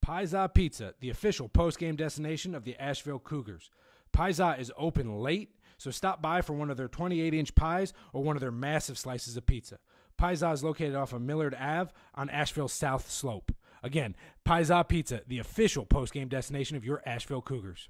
Pizza Pizza, the official post-game destination of the Asheville Cougars. Pizza is open late, so stop by for one of their 28-inch pies or one of their massive slices of pizza. Pizza is located off of Millard Ave on Asheville's South Slope. Again, Pizza Pizza, the official post-game destination of your Asheville Cougars.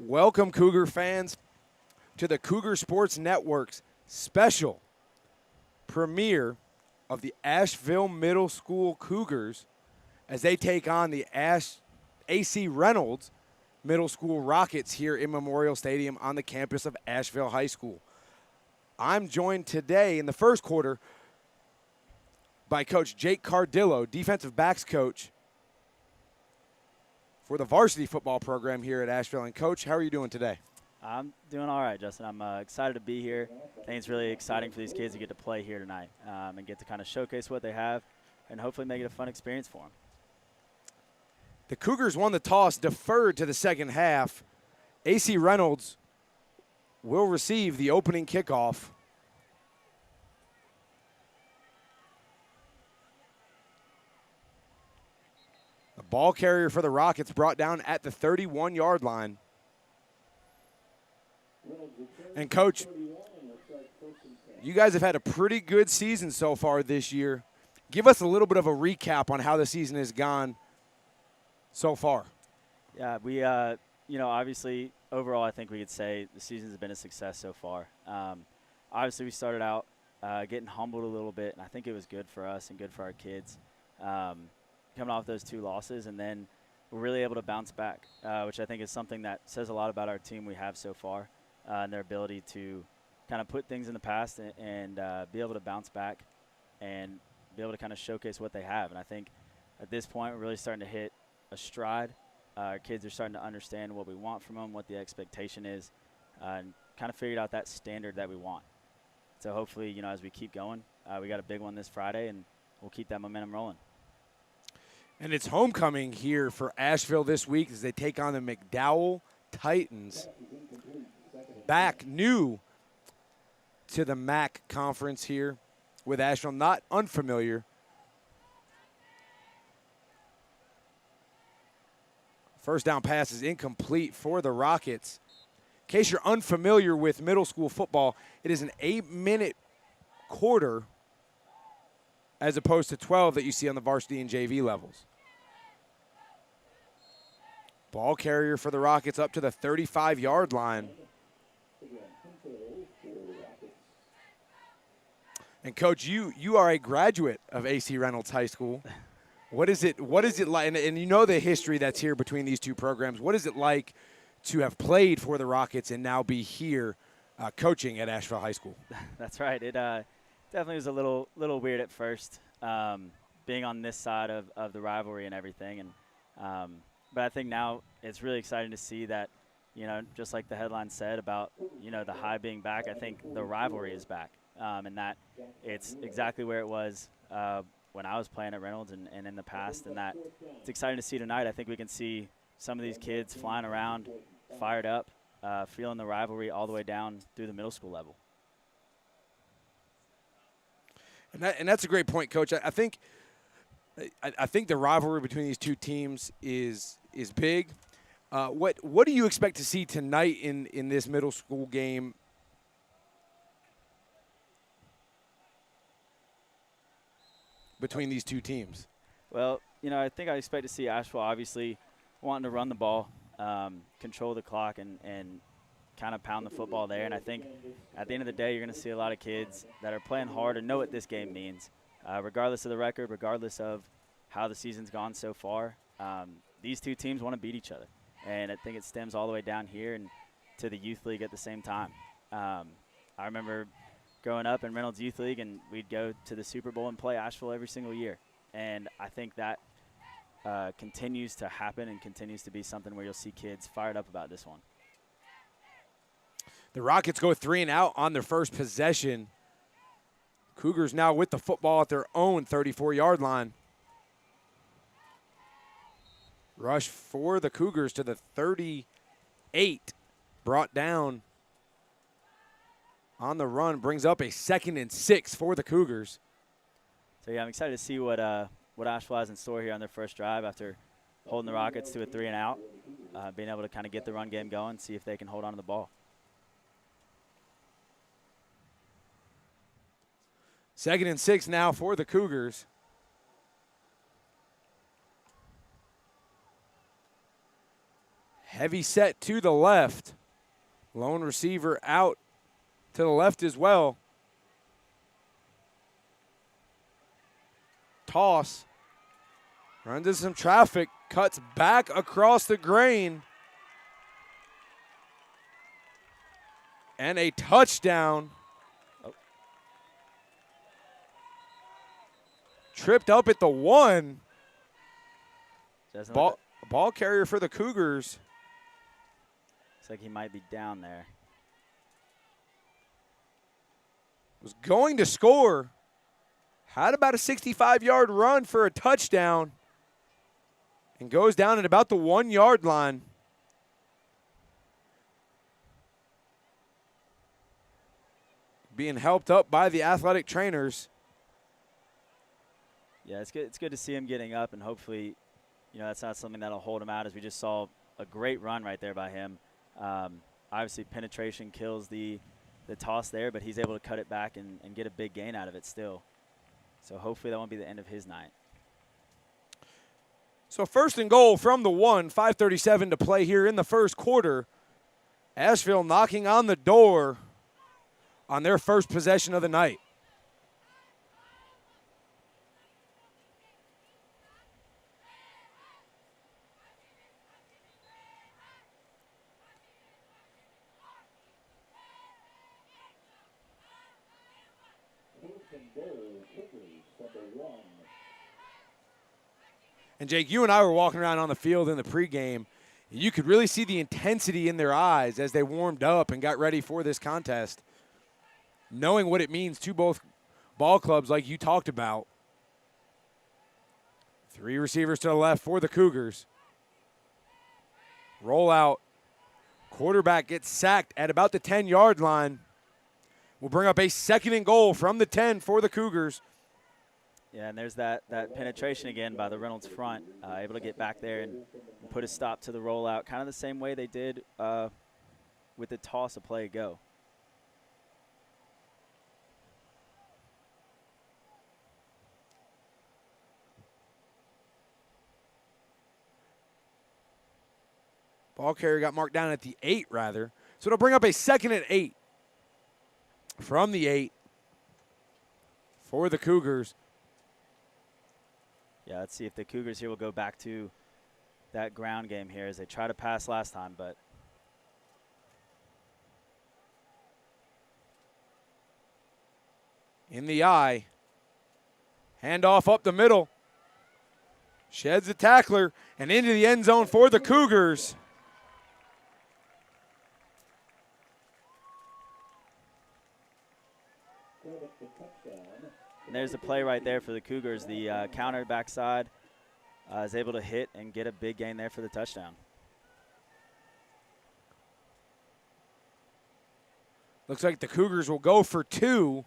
Welcome, Cougar fans, to the Cougar Sports Network's special premiere of the Asheville Middle School Cougars as they take on the AC Reynolds Middle School Rockets here in Memorial Stadium on the campus of Asheville High School. I'm joined today in the first quarter by Coach Jake Cardillo, defensive backs coach for the varsity football program here at Asheville. And, Coach, how are you doing today? I'm doing all right, Justin. I'm excited to be here. I think it's really exciting for these kids to get to play here tonight and get to kind of showcase what they have and hopefully make it a fun experience for them. The Cougars won the toss, deferred to the second half. AC Reynolds will receive the opening kickoff. The ball carrier for the Rockets brought down at the 31-yard line. And, Coach, you guys have had a pretty good season so far this year. Give us a little bit of a recap on how the season has gone so far. Yeah, we, obviously, overall, I think we could say the season's been a success so far. Obviously, we started out getting humbled a little bit, and I think it was good for us and good for our kids coming off those 2 losses, and then we're really able to bounce back, which I think is something that says a lot about our team we have so far and their ability to kind of put things in the past and be able to bounce back and be able to kind of showcase what they have. And I think at this point we're really starting to hit a stride. Our kids are starting to understand what we want from them, what the expectation is, and kind of figured out that standard that we want. So hopefully, as we keep going, we got a big one this Friday, and we'll keep that momentum rolling. And it's homecoming here for Asheville this week as they take on the McDowell Titans. Back new to the MAC conference here with Asheville, not unfamiliar. First down pass is incomplete for the Rockets. In case you're unfamiliar with middle school football, it is an 8-minute quarter as opposed to 12 that you see on the varsity and JV levels. Ball carrier for the Rockets up to the 35-yard line. And, Coach, you are a graduate of AC Reynolds High School. What is it like, and you know the history that's here between these two programs. What is it like to have played for the Rockets and now be here coaching at Asheville High School? That's right. It definitely was a little weird at first, being on this side of the rivalry and everything. And but I think now it's really exciting to see that, just like the headline said about, the high being back, I think the rivalry is back, and that it's exactly where it was when I was playing at Reynolds and in the past, and that it's exciting to see tonight. I think we can see some of these kids flying around, fired up, feeling the rivalry all the way down through the middle school level. And that's a great point, Coach. I think the rivalry between these two teams is big. What do you expect to see tonight in this middle school game? Between these two teams? Well, I think I expect to see Asheville obviously wanting to run the ball, control the clock, and kind of pound the football there. And I think at the end of the day, you're going to see a lot of kids that are playing hard and know what this game means. Regardless of the record, regardless of how the season's gone so far, these two teams want to beat each other. And I think it stems all the way down here and to the youth league at the same time. I remember growing up in Reynolds Youth League, and we'd go to the Super Bowl and play Asheville every single year. And I think that continues to happen and continues to be something where you'll see kids fired up about this one. The Rockets go 3-and-out on their first possession. Cougars now with the football at their own 34-yard line. Rush for the Cougars to the 38, brought down on the run, brings up a 2nd and 6 for the Cougars. So, yeah, I'm excited to see what Asheville has in store here on their first drive after holding the Rockets to a 3-and-out, being able to kind of get the run game going, see if they can hold on to the ball. 2nd and 6 now for the Cougars. Heavy set to the left. Lone receiver out to the left as well. Toss. Runs into some traffic. Cuts back across the grain. And a touchdown. Oh. Tripped up at the 1. Ball carrier for the Cougars. Looks like he might be down there. Was going to score. Had about a 65-yard run for a touchdown. And goes down at about the 1-yard line. Being helped up by the athletic trainers. Yeah, it's good. It's good to see him getting up, and hopefully, that's not something that'll hold him out. As we just saw a great run right there by him. Obviously, penetration kills the toss there, but he's able to cut it back and get a big gain out of it still. So hopefully that won't be the end of his night. So 1st and goal from the 1, 5:37 to play here in the first quarter. Asheville knocking on the door on their first possession of the night. And Jake, you and I were walking around on the field in the pregame. You could really see the intensity in their eyes as they warmed up and got ready for this contest, knowing what it means to both ball clubs like you talked about. 3 receivers to the left for the Cougars. Roll out. Quarterback gets sacked at about the 10-yard line. We'll bring up a 2nd and goal from the 10 for the Cougars. Yeah, and there's that penetration again by the Reynolds front, able to get back there and put a stop to the rollout, kind of the same way they did with the toss a play ago. Ball carrier got marked down at the 8, rather. So it'll bring up a 2nd and 8 from the 8 for the Cougars. Yeah, let's see if the Cougars here will go back to that ground game here as they try to pass last time, but in the eye. Handoff up the middle. Sheds the tackler and into the end zone for the Cougars. And there's the play right there for the Cougars. The counter backside is able to hit and get a big gain there for the touchdown. Looks like the Cougars will go for 2.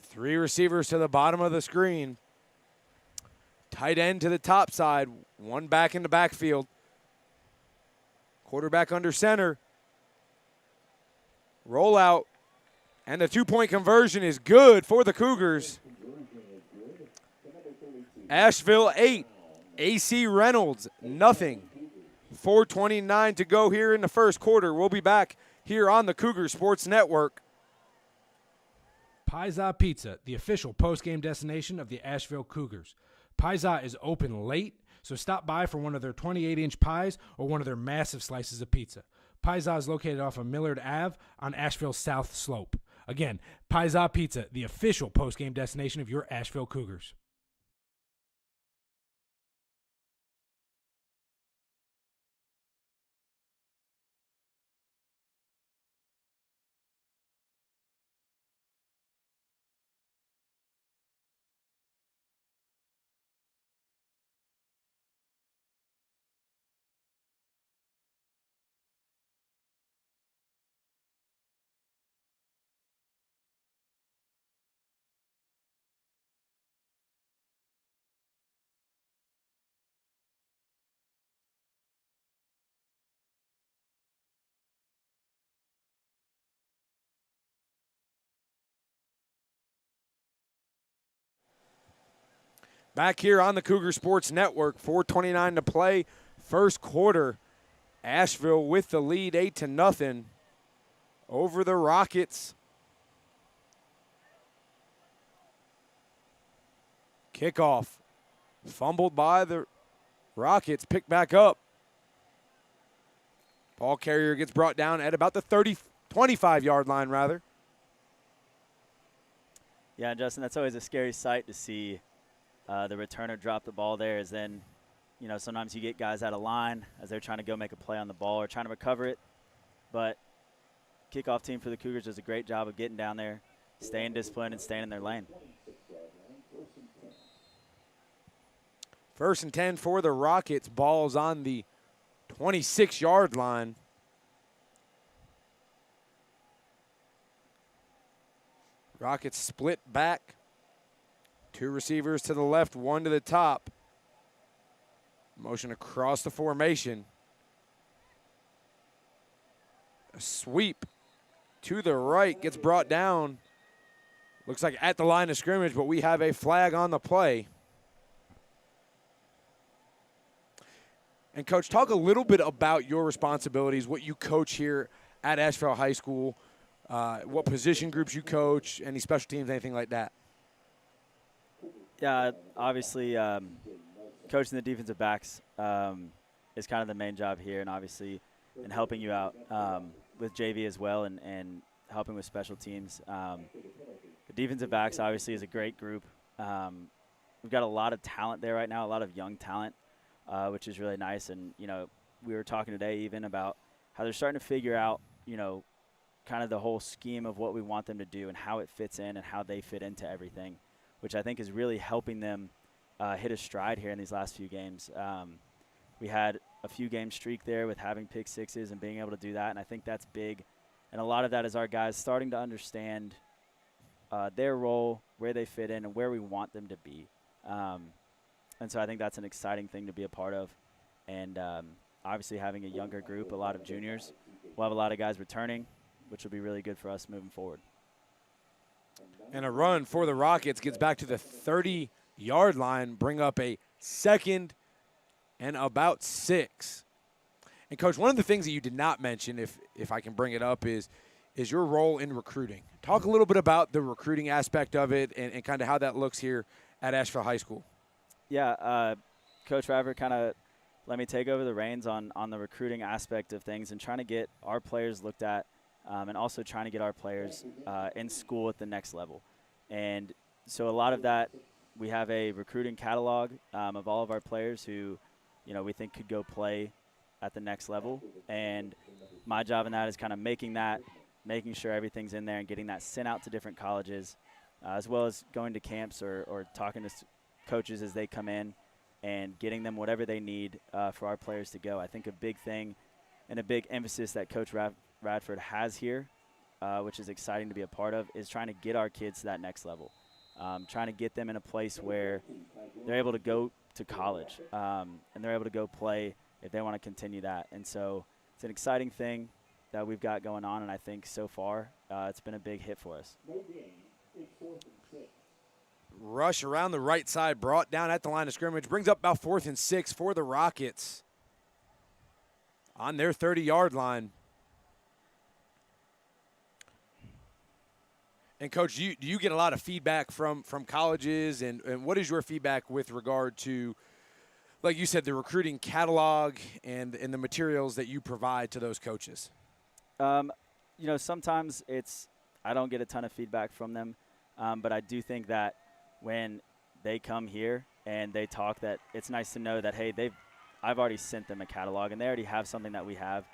Three receivers to the bottom of the screen. Tight end to the top side. One back in the backfield. Quarterback under center. Roll out. And the 2-point conversion is good for the Cougars. Asheville 8. AC Reynolds nothing. 4:29 to go here in the first quarter. We'll be back here on the Cougar Sports Network. Pizza Pizza, the official post-game destination of the Asheville Cougars. Pizza is open late, so stop by for one of their 28-inch pies or one of their massive slices of pizza. Pizza is located off of Millard Ave on Asheville's South Slope. Again, Pizza Pizza, the official post-game destination of your Asheville Cougars. Back here on the Cougar Sports Network, 4:29 to play. First quarter, Asheville with the lead, 8-0 over the Rockets. Kickoff, fumbled by the Rockets, picked back up. Ball carrier gets brought down at about the 25-yard line, rather. Yeah, Justin, that's always a scary sight to see the returner drop the ball there. As then, you know, sometimes you get guys out of line as they're trying to go make a play on the ball or trying to recover it. But kickoff team for the Cougars does a great job of getting down there, staying disciplined, and staying in their lane. 1st and 10 for the Rockets. Ball's on the 26-yard line. Rockets split back. 2 receivers to the left, 1 to the top. Motion across the formation. A sweep to the right gets brought down. Looks like at the line of scrimmage, but we have a flag on the play. And, Coach, talk a little bit about your responsibilities, what you coach here at Asheville High School, what position groups you coach, any special teams, anything like that. Yeah, obviously coaching the defensive backs is kind of the main job here, and obviously in helping you out with JV as well and helping with special teams. The defensive backs obviously is a great group. We've got a lot of talent there right now, a lot of young talent. Which is really nice. And, you know, we were talking today even about how they're starting to figure out, you know, kind of the whole scheme of what we want them to do and how it fits in and how they fit into everything, which I think is really helping them hit a stride here in these last few games. We had a few game streak there with having pick sixes and being able to do that, and I think that's big. And a lot of that is our guys starting to understand their role, where they fit in, and where we want them to be. And so I think that's an exciting thing to be a part of. And obviously having a younger group, a lot of juniors. We'll have a lot of guys returning, which will be really good for us moving forward. And a run for the Rockets gets back to the 30-yard line, bring up a 2nd and about 6. And, Coach, one of the things that you did not mention, if I can bring it up, is your role in recruiting. Talk a little bit about the recruiting aspect of it and kind of how that looks here at Asheville High School. Yeah, Coach Radford kind of let me take over the reins on the recruiting aspect of things and trying to get our players looked at and also trying to get our players in school at the next level. And so a lot of that, we have a recruiting catalog of all of our players who, you know, we think could go play at the next level. And my job in that is kind of making sure everything's in there and getting that sent out to different colleges, as well as going to camps or talking to coaches as they come in and getting them whatever they need for our players to go. I think a big thing and a big emphasis that Coach Radford has here, which is exciting to be a part of, is trying to get our kids to that next level, trying to get them in a place where they're able to go to college and they're able to go play if they want to continue that. And so it's an exciting thing that we've got going on, and I think so far it's been a big hit for us. Rush around the right side, brought down at the line of scrimmage, brings up about 4th and 6 for the Rockets on their 30-yard line. And, Coach, do you get a lot of feedback from colleges, and what is your feedback with regard to, like you said, the recruiting catalog and the materials that you provide to those coaches? You know, sometimes I don't get a ton of feedback from them, but I do think that when they come here and they talk, that it's nice to know that, hey, I've already sent them a catalog and they already have something that we have.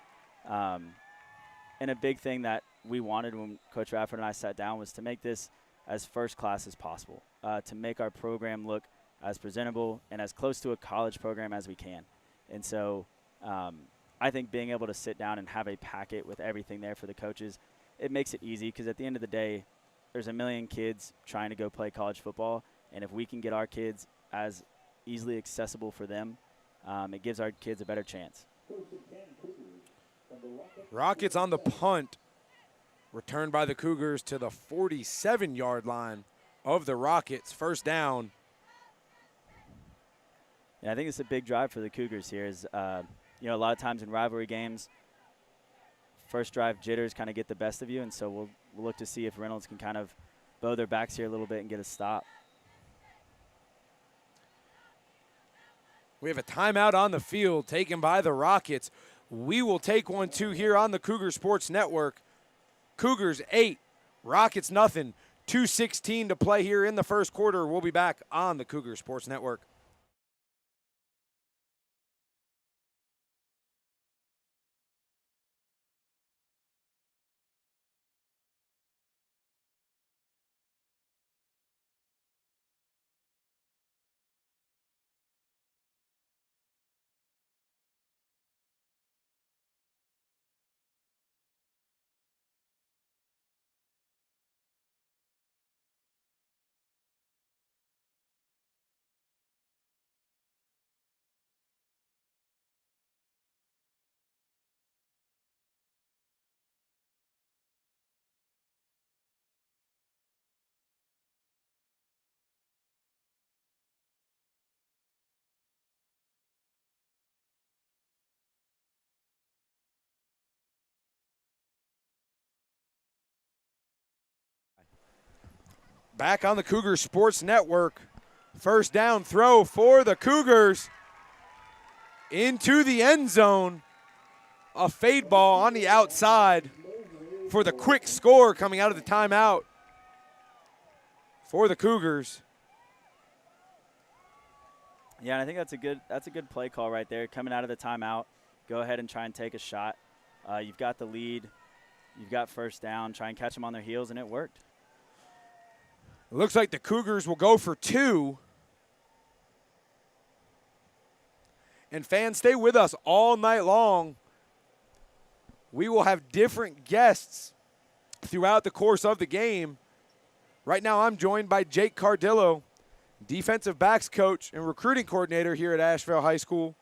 And a big thing that we wanted when Coach Radford and I sat down was to make this as first class as possible, to make our program look as presentable and as close to a college program as we can. And so I think being able to sit down and have a packet with everything there for the coaches, it makes it easy, because at the end of the day, there's a million kids trying to go play college football, and if we can get our kids as easily accessible for them, it gives our kids a better chance. Rockets on the punt, returned by the Cougars to the 47-yard line of the Rockets. First down. Yeah, I think it's a big drive for the Cougars here. Is a lot of times in rivalry games, first drive jitters kind of get the best of you, and so we'll look to see if Reynolds can kind of bow their backs here a little bit and get a stop. We have a timeout on the field taken by the Rockets. We will take one, too, here on the Cougar Sports Network. Cougars 8, Rockets nothing. 2:16 to play here in the first quarter. We'll be back on the Cougar Sports Network. Back on the Cougar Sports Network. First down throw for the Cougars into the end zone. A fade ball on the outside for the quick score coming out of the timeout for the Cougars. Yeah, and I think that's a good play call right there. Coming out of the timeout, go ahead and try and take a shot. You've got the lead. You've got first down. Try and catch them on their heels, and it worked. It looks like the Cougars will go for 2. And fans, stay with us all night long. We will have different guests throughout the course of the game. Right now I'm joined by Jake Cardillo, defensive backs coach and recruiting coordinator here at Asheville High School.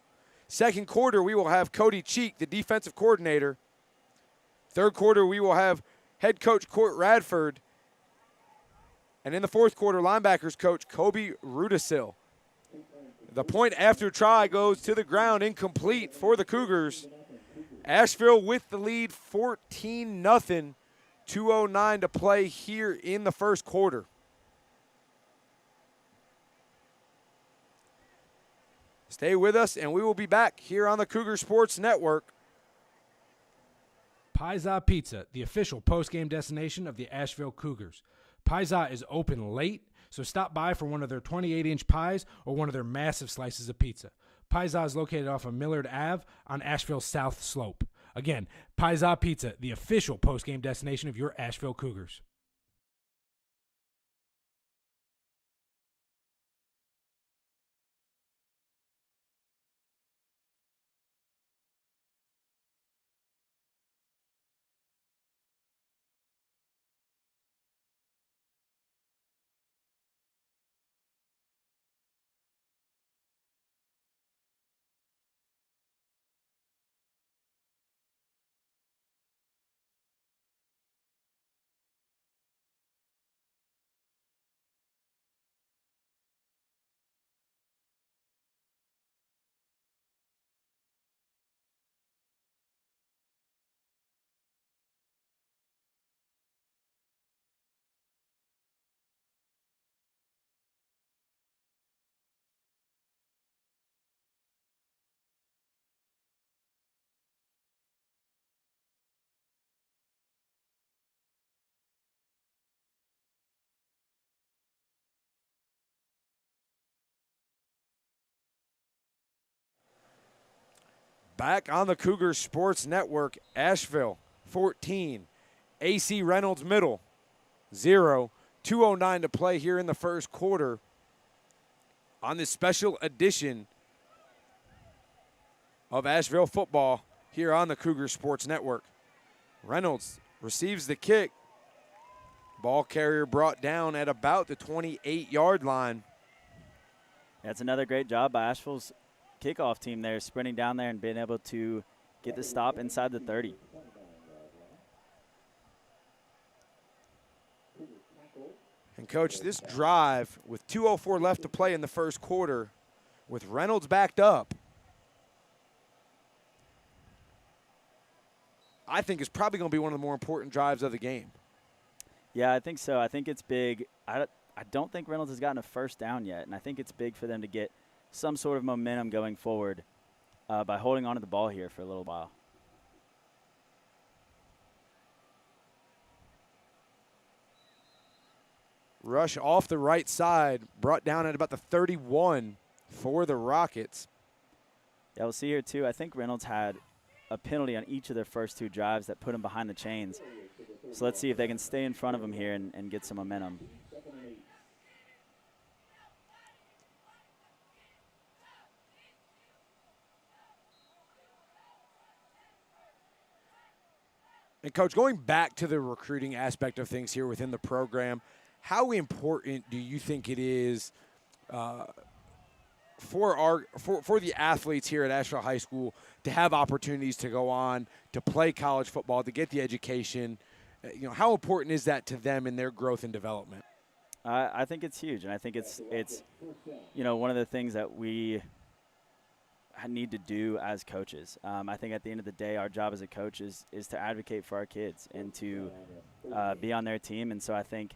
Second quarter, we will have Cody Cheek, the defensive coordinator. Third quarter, we will have head coach Court Radford. And in the fourth quarter, linebackers coach Kobe Rudisil. The point after try goes to the ground, incomplete for the Cougars. Asheville with the lead, 14-0, 2:09 to play here in the first quarter. Stay with us, and we will be back here on the Cougar Sports Network. Pizza Pizza, the official post-game destination of the Asheville Cougars. Pizza is open late, so stop by for one of their 28-inch pies or one of their massive slices of pizza. Pizza is located off of Millard Ave on Asheville's South Slope. Again, Pizza Pizza, the official post-game destination of your Asheville Cougars. Back on the Cougar Sports Network, Asheville 14, AC Reynolds Middle 0, 2:09 to play here in the first quarter on this special edition of Asheville football here on the Cougar Sports Network. Reynolds receives the kick. Ball carrier brought down at about the 28-yard line. That's another great job by Asheville's kickoff team there, sprinting down there and being able to get the stop inside the 30. And, Coach, this drive with 2:04 left to play in the first quarter with Reynolds backed up, I think is probably going to be one of the more important drives of the game. Yeah, I think so. I think it's big. I don't think Reynolds has gotten a first down yet, and I think it's big for them to get some sort of momentum going forward by holding on to the ball here for a little while. Rush off the right side, brought down at about the 31 for the Rockets. Yeah, we'll see here, too. I think Reynolds had a penalty on each of their first 2 drives that put them behind the chains. So let's see if they can stay in front of them here and get some momentum. And, Coach, going back to the recruiting aspect of things here within the program, how important do you think it is for the athletes here at Asheville High School to have opportunities to go on to play college football, to get the education? How important is that to them in their growth and development? I think it's huge, and I think it's one of the things that we need to do as coaches. I think at the end of the day, our job as a coach is to advocate for our kids and to be on their team. And so I think,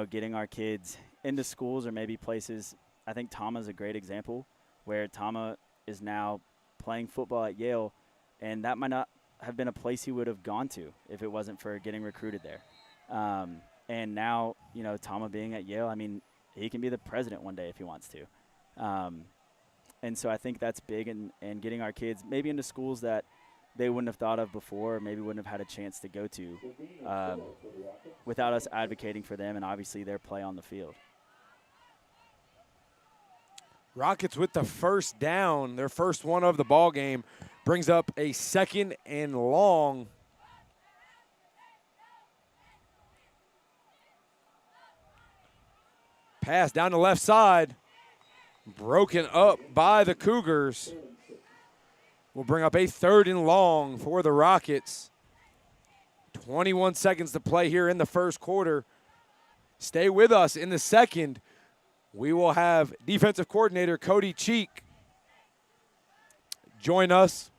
getting our kids into schools or maybe places, I think Tama's a great example where Tama is now playing football at Yale, and that might not have been a place he would have gone to if it wasn't for getting recruited there. And now, Tama being at Yale, I mean, he can be the president one day if he wants to. And so I think that's big in getting our kids maybe into schools that they wouldn't have thought of before, or maybe wouldn't have had a chance to go to without us advocating for them and obviously their play on the field. Rockets with the first down, their first one of the ball game, brings up a 2nd and long. Pass down the left side, broken up by the Cougars. Will bring up a 3rd and long for the Rockets. 21 seconds to play here in the first quarter. Stay with us in the second. We will have defensive coordinator Cody Cheek join us.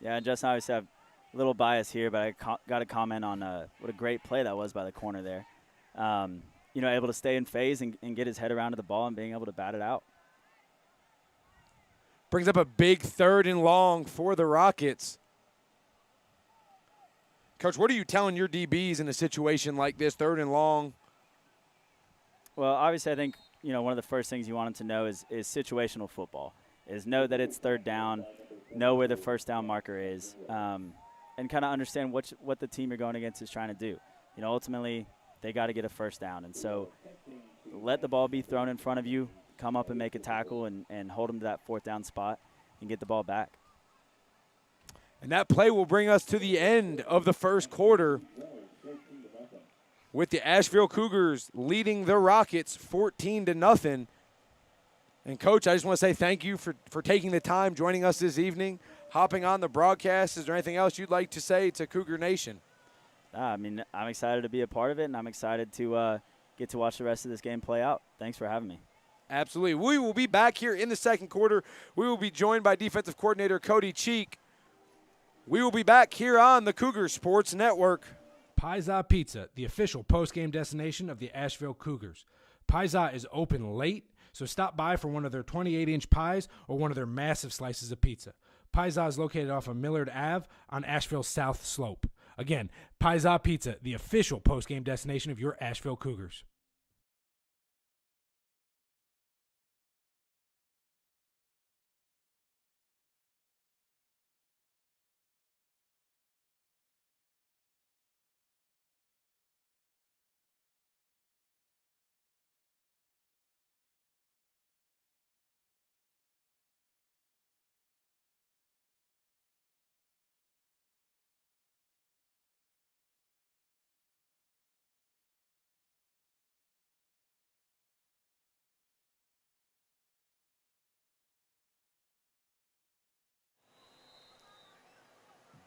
Yeah, and Justin, I always have a little bias here, but I got to comment on what a great play that was by the corner there. Able to stay in phase and get his head around to the ball and being able to bat it out. Brings up a big 3rd and long for the Rockets. Coach, what are you telling your DBs in a situation like this, 3rd and long? Well, obviously I think, one of the first things you want them to know is situational football, is know that it's 3rd down, know where the first down marker is, and kind of understand what the team you're going against is trying to do. Ultimately, they got to get a first down. And so let the ball be thrown in front of you, come up and make a tackle and hold them to that 4th down spot and get the ball back. And that play will bring us to the end of the first quarter with the Asheville Cougars leading the Rockets 14-0. And, Coach, I just want to say thank you for taking the time, joining us this evening, hopping on the broadcast. Is there anything else you'd like to say to Cougar Nation? I'm excited to be a part of it, and I'm excited to get to watch the rest of this game play out. Thanks for having me. Absolutely. We will be back here in the second quarter. We will be joined by defensive coordinator Cody Cheek. We will be back here on the Cougar Sports Network. Pizza Pizza, the official post-game destination of the Asheville Cougars. Pizza is open late, so stop by for one of their 28-inch pies or one of their massive slices of pizza. Pizza is located off of Millard Ave on Asheville's South Slope. Again, Pizza Pizza, the official post-game destination of your Asheville Cougars.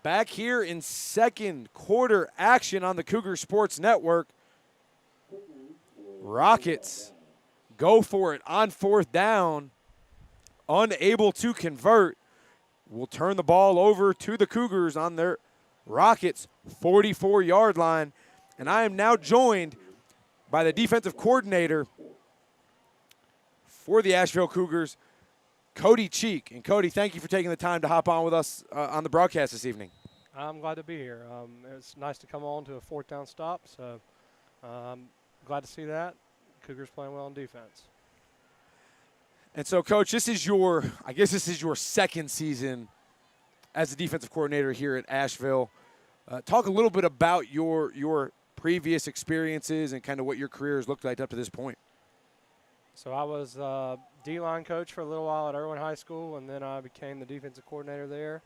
Back here in second quarter action on the Cougar Sports Network. Rockets go for it on 4th down, unable to convert. Will turn the ball over to the Cougars on their Rockets' 44-yard line. And I am now joined by the defensive coordinator for the Asheville Cougars, Cody Cheek. And Cody, thank you for taking the time to hop on with us on the broadcast this evening. I'm glad to be here. It's nice to come on to a 4th down stop, so I'm glad to see that. Cougars playing well on defense. And so, Coach, this is your second season as a defensive coordinator here at Asheville. Talk a little bit about your previous experiences and kind of what your career has looked like up to this point. So I was D-line coach for a little while at Irwin High School, and then I became the defensive coordinator there.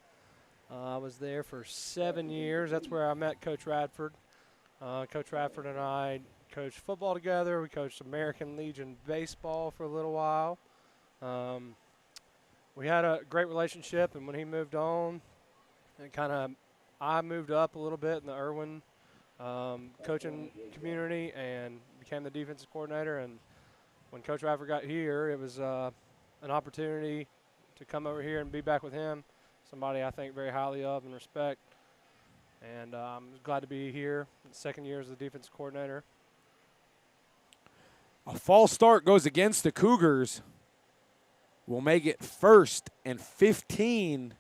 I was there for 7 years. That's where I met Coach Radford. Coach Radford and I coached football together. We coached American Legion baseball for a little while. We had a great relationship, and when he moved on, I moved up a little bit in the Irwin coaching community and became the defensive coordinator. And when Coach Radford got here, it was an opportunity to come over here and be back with him, somebody I think very highly of and respect. And I'm glad to be here. Second year as the defensive coordinator. A false start goes against the Cougars. Will make it 1st and 15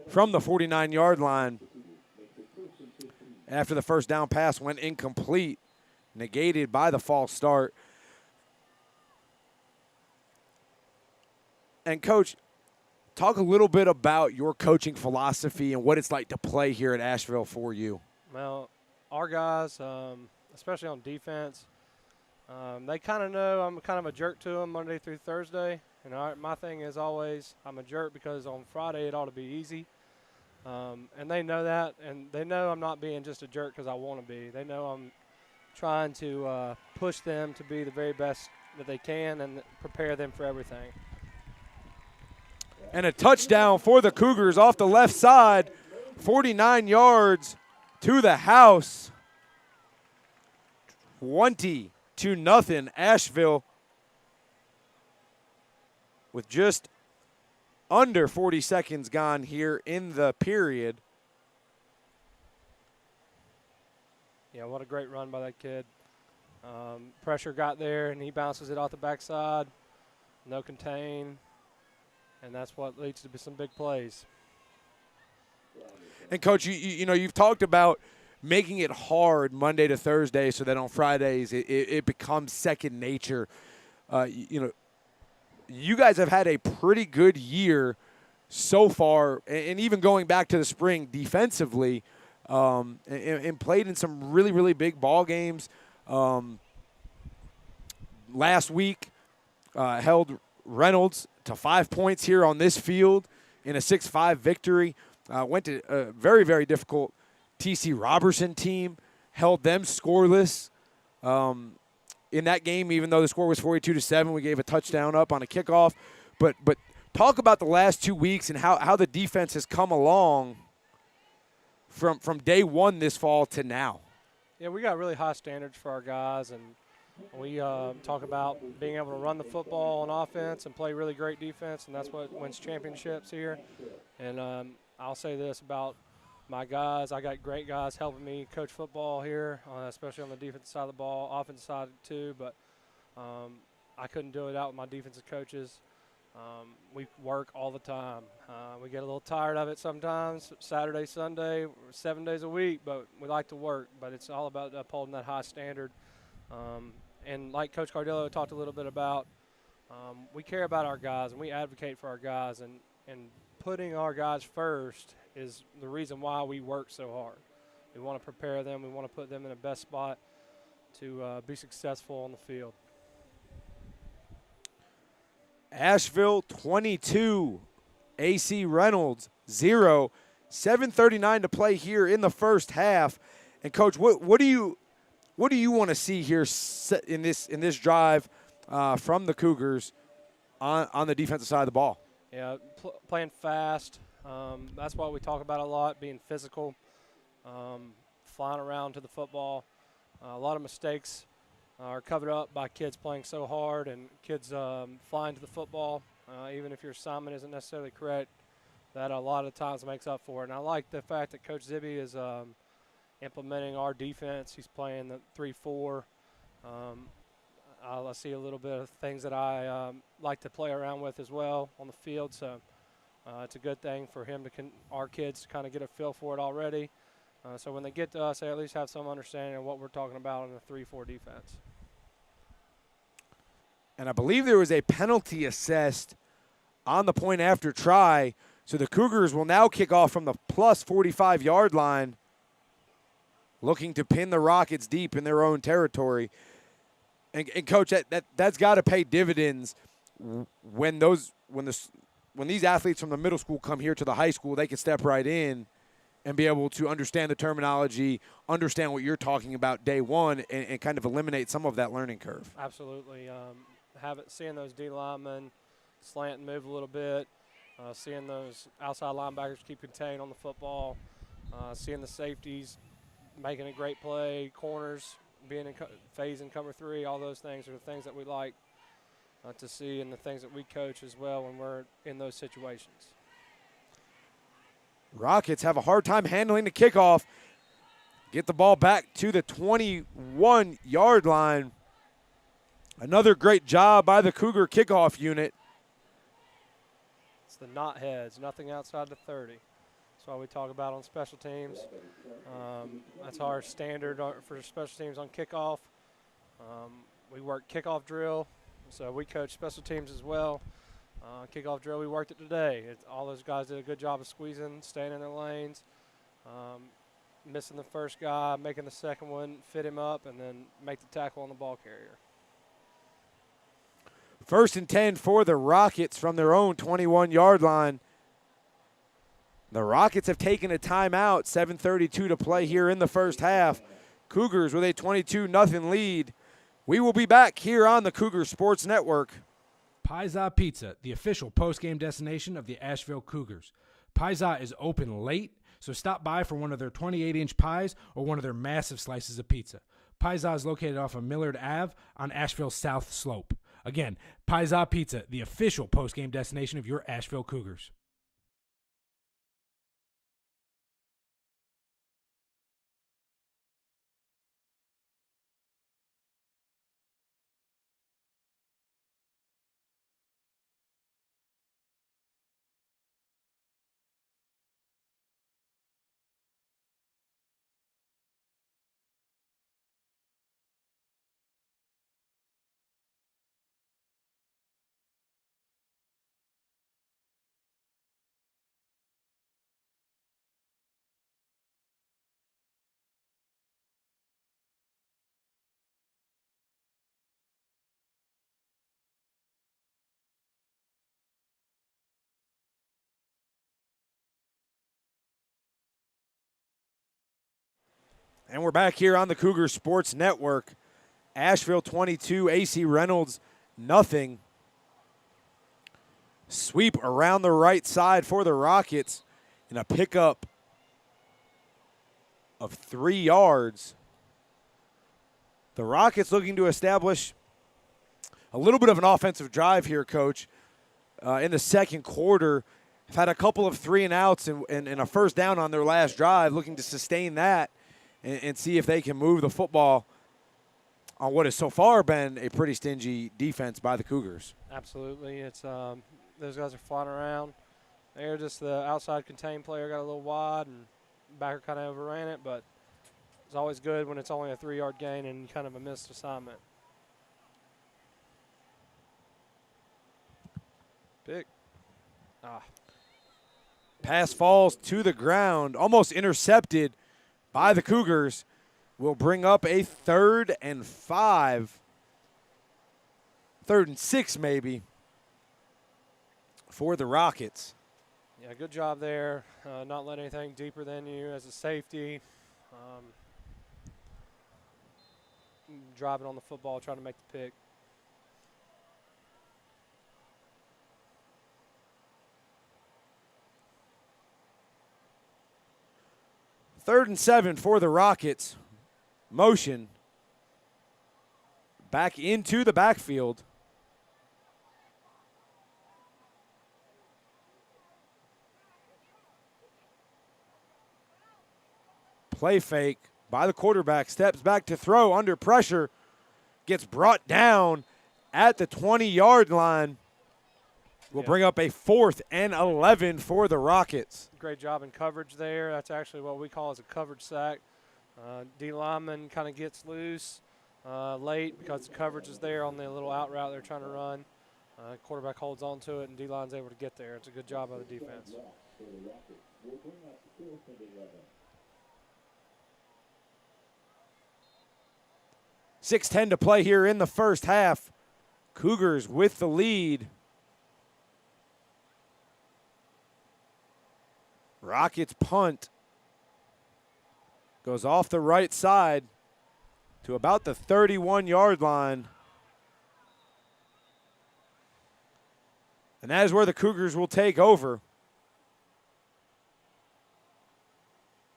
from the 49-yard line after the first down pass went incomplete, negated by the false start. And, Coach, talk a little bit about your coaching philosophy and what it's like to play here at Asheville for you. Well, our guys, especially on defense, they kind of know I'm kind of a jerk to them Monday through Thursday. And my thing is always I'm a jerk because on Friday it ought to be easy. And they know that, and they know I'm not being just a jerk because I want to be. They know I'm trying to push them to be the very best that they can and prepare them for everything. And a touchdown for the Cougars off the left side, 49 yards to the house. 20-0 Asheville with just under 40 seconds gone here in the period. Yeah, what a great run by that kid. Pressure got there, and he bounces it off the backside. No contain, and that's what leads to some big plays. And, Coach, you know, you've talked about making it hard Monday to Thursday so that on Fridays it becomes second nature. You know, you guys have had a pretty good year so far, and even going back to the spring defensively, and played in some really, really big ball games. Last week, held Reynolds to 5 points here on this field in a 6-5 victory. Went to a very, very difficult T.C. Robertson team, held them scoreless. In that game, even though the score was 42-7, we gave a touchdown up on a kickoff. But talk about the last 2 weeks and how the defense has come along from day one this fall to now. Yeah, we got really high standards for our guys, and we talk about being able to run the football on offense and play really great defense, and that's what wins championships here. And I'll say this about my guys. I got great guys helping me coach football here, especially on the defensive side of the ball, offensive side too, but I couldn't do it out with my defensive coaches. We work all the time. We get a little tired of it sometimes, Saturday, Sunday, 7 days a week, but we like to work. But it's all about upholding that high standard. And like Coach Cardillo talked a little bit about, we care about our guys and we advocate for our guys, and putting our guys first is the reason why we work so hard. We want to prepare them. We want to put them in the best spot to be successful on the field. Asheville 22, AC Reynolds 0. 7:39 to play here in the first half. And Coach, what do you want to see here in this drive from the Cougars on the defensive side of the ball? Yeah, playing fast. That's what we talk about a lot, being physical, flying around to the football. A lot of mistakes are covered up by kids playing so hard and kids flying to the football, even if your assignment isn't necessarily correct. That a lot of times makes up for it. And I like the fact that Coach Zibby is implementing our defense. He's playing the 3-4. I see a little bit of things that I like to play around with as well on the field. So it's a good thing for him our kids to kind of get a feel for it already. So when they get to us, they at least have some understanding of what we're talking about in the 3-4 defense. And I believe there was a penalty assessed on the point after try. So the Cougars will now kick off from the plus 45-yard line, looking to pin the Rockets deep in their own territory. And Coach, that's got to pay dividends when these athletes from the middle school come here to the high school. They can step right in and be able to understand the terminology, understand what you're talking about day one, and kind of eliminate some of that learning curve. Absolutely. Seeing those D linemen slant and move a little bit, seeing those outside linebackers keep contained on the football, seeing the safeties making a great play, corners being in phase and cover 3, all those things are the things that we like to see and the things that we coach as well when we're in those situations. Rockets have a hard time handling the kickoff. Get the ball back to the 21-yard line. Another great job by the Cougar kickoff unit. It's the knot heads, nothing outside the 30. That's why we talk about on special teams. That's our standard for special teams on kickoff. We work kickoff drill, so we coach special teams as well. Kickoff drill, we worked it today. All those guys did a good job of squeezing, staying in their lanes, missing the first guy, making the second one, fit him up, and then make the tackle on the ball carrier. 1st and 10 for the Rockets from their own 21-yard line. The Rockets have taken a timeout, 7:32 to play here in the first half. Cougars with a 22-0 lead. We will be back here on the Cougar Sports Network. Pizza Pizza, the official post-game destination of the Asheville Cougars. Pizza is open late, so stop by for one of their 28-inch pies or one of their massive slices of pizza. Pizza is located off of Millard Ave on Asheville's South Slope. Again, Pizza Pizza, the official post-game destination of your Asheville Cougars. And we're back here on the Cougar Sports Network. Asheville 22, AC Reynolds nothing. Sweep around the right side for the Rockets in a pickup of 3 yards. The Rockets looking to establish a little bit of an offensive drive here, Coach. In the second quarter, have had a couple of 3-and-outs and a first down on their last drive, looking to sustain that and see if they can move the football on what has so far been a pretty stingy defense by the Cougars. Absolutely. It's those guys are flying around. They're just the outside contained player got a little wide and backer kind of overran it, but it's always good when it's only a 3-yard gain and kind of a missed assignment. Pick. Pass falls to the ground, almost intercepted by the Cougars. Will bring up a 3rd and 5. 3rd and 6 maybe for the Rockets. Yeah, good job there. Not letting anything deeper than you as a safety. Driving on the football, trying to make the pick. Third and 7 for the Rockets. Motion. back into the backfield. Play fake by the quarterback, steps back to throw under pressure, gets brought down at the 20-yard line. Will bring up a 4th and 11 for the Rockets. Great job in coverage there. That's actually what we call as a coverage sack. D lineman kind of gets loose late because the coverage is there on the little out route they're trying to run. Quarterback holds on to it, and D line's able to get there. It's a good job by the defense. 6:10 to play here in the first half. Cougars with the lead. Rockets punt. Goes off the right side to about the 31-yard line. And that is where the Cougars will take over.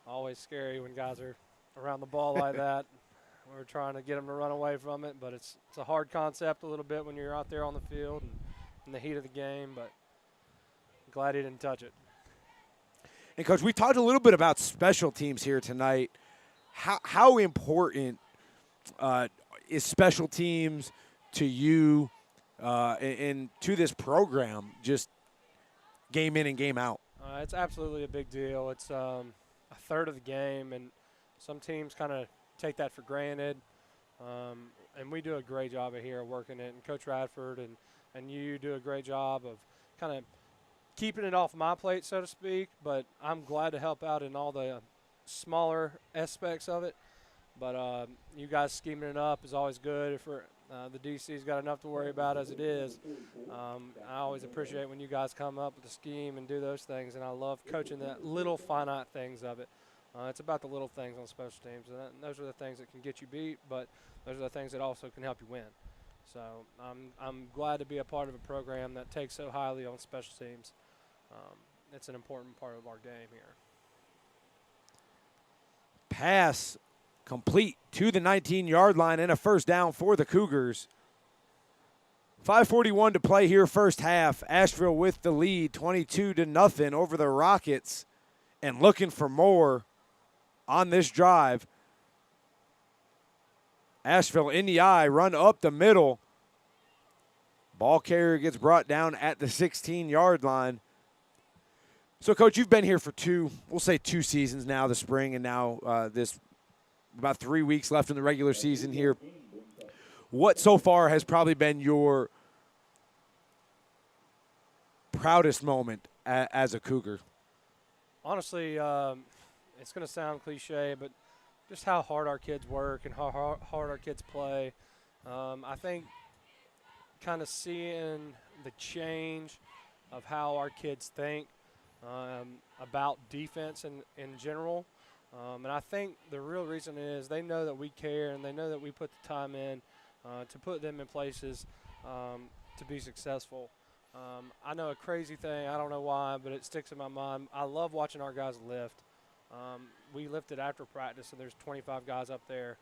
Always scary when guys are around the ball like that. We're trying to get them to run away from it, but it's a hard concept a little bit when you're out there on the field and in the heat of the game, but I'm glad he didn't touch it. And, Coach, we talked a little bit about special teams here tonight. How important is special teams to you and to this program, just game in and game out? It's absolutely a big deal. It's a third of the game, and some teams kind of take that for granted. And we do a great job of here working it. And Coach Radford and you do a great job of kind of keeping it off my plate, so to speak. But I'm glad to help out in all the smaller aspects of it. But you guys scheming it up is always good. If the DC's got enough to worry about as it is. I always appreciate when you guys come up with a scheme and do those things, and I love coaching the little finite things of it. It's about the little things on special teams, and those are the things that can get you beat, but those are the things that also can help you win. So I'm glad to be a part of a program that takes so highly on special teams. It's an important part of our game here. Pass complete to the 19-yard line and a first down for the Cougars. 5:41 to play here first half. Asheville with the lead, 22-0 over the Rockets, and looking for more on this drive. Asheville in the eye, run up the middle. Ball carrier gets brought down at the 16-yard line. So, Coach, you've been here for two seasons now, the spring, and now this about 3 weeks left in the regular season here. What so far has probably been your proudest moment as a Cougar? Honestly, it's going to sound cliche, but just how hard our kids work and how hard our kids play. I think kind of seeing the change of how our kids think about defense in general. And I think the real reason is they know that we care and they know that we put the time in to put them in places to be successful. I know a crazy thing, I don't know why, but it sticks in my mind. I love watching our guys lift. We lifted after practice, so there's 25 guys up there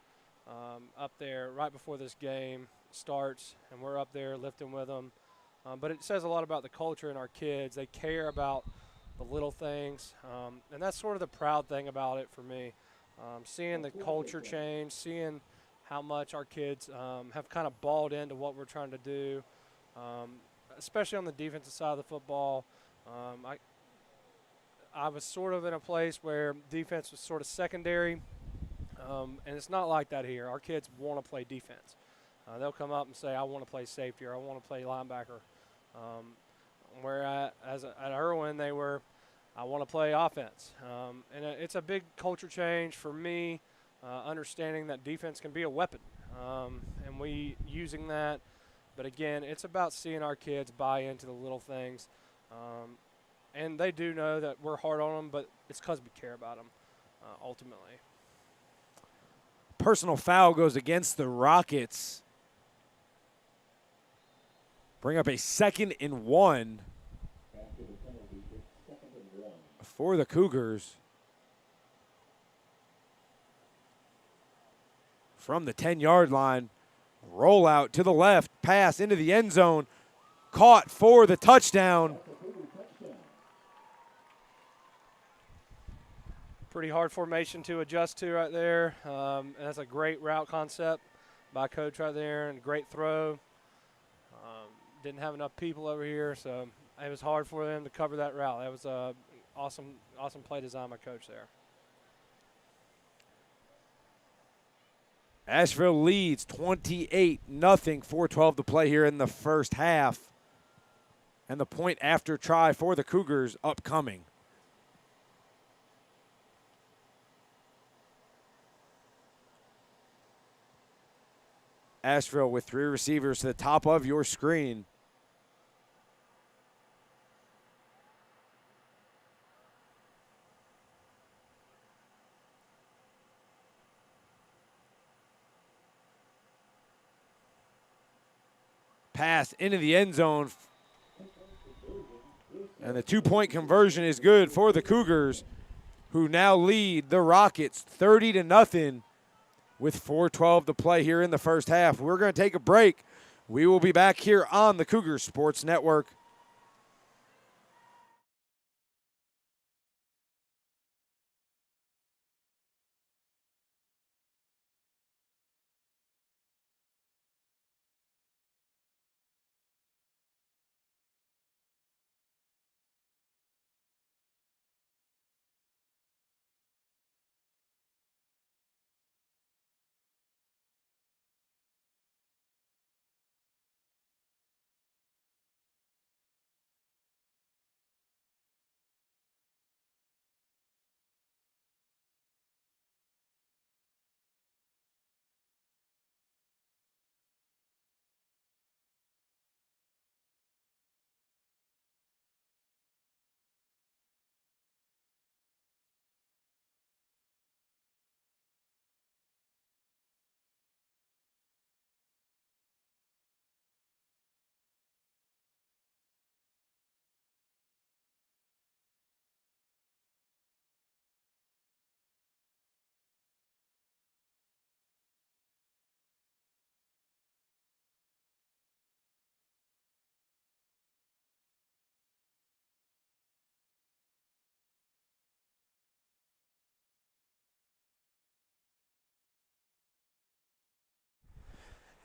right before this game starts, and we're up there lifting with them. But it says a lot about the culture in our kids. They care about the little things, and that's sort of the proud thing about it for me. Seeing the culture change, seeing how much our kids have kind of balled into what we're trying to do, especially on the defensive side of the football. I was sort of in a place where defense was sort of secondary, and it's not like that here. Our kids want to play defense. They'll come up and say, I want to play safety or I want to play linebacker. Whereas at Irwin, they were, I want to play offense. And it's a big culture change for me, understanding that defense can be a weapon, and we using that. But, again, it's about seeing our kids buy into the little things. And they do know that we're hard on them, but it's because we care about them ultimately. Personal foul goes against the Rockets. Bring up a 2nd and 1 for the Cougars. From the 10-yard line, Rollout to the left, pass into the end zone, caught for the touchdown. Pretty hard formation to adjust to right there. And that's a great route concept by Coach right there, and great throw. Didn't have enough people over here, so it was hard for them to cover that route. That was a awesome play design by Coach there. Asheville leads 28-0, 4:12 to play here in the first half. And the point after try for the Cougars upcoming. Asheville with 3 receivers to the top of your screen. Pass into the end zone. And the 2-point conversion is good for the Cougars, who now lead the Rockets 30-0 with 4:12 to play here in the first half. We're going to take a break. We will be back here on the Cougar Sports Network.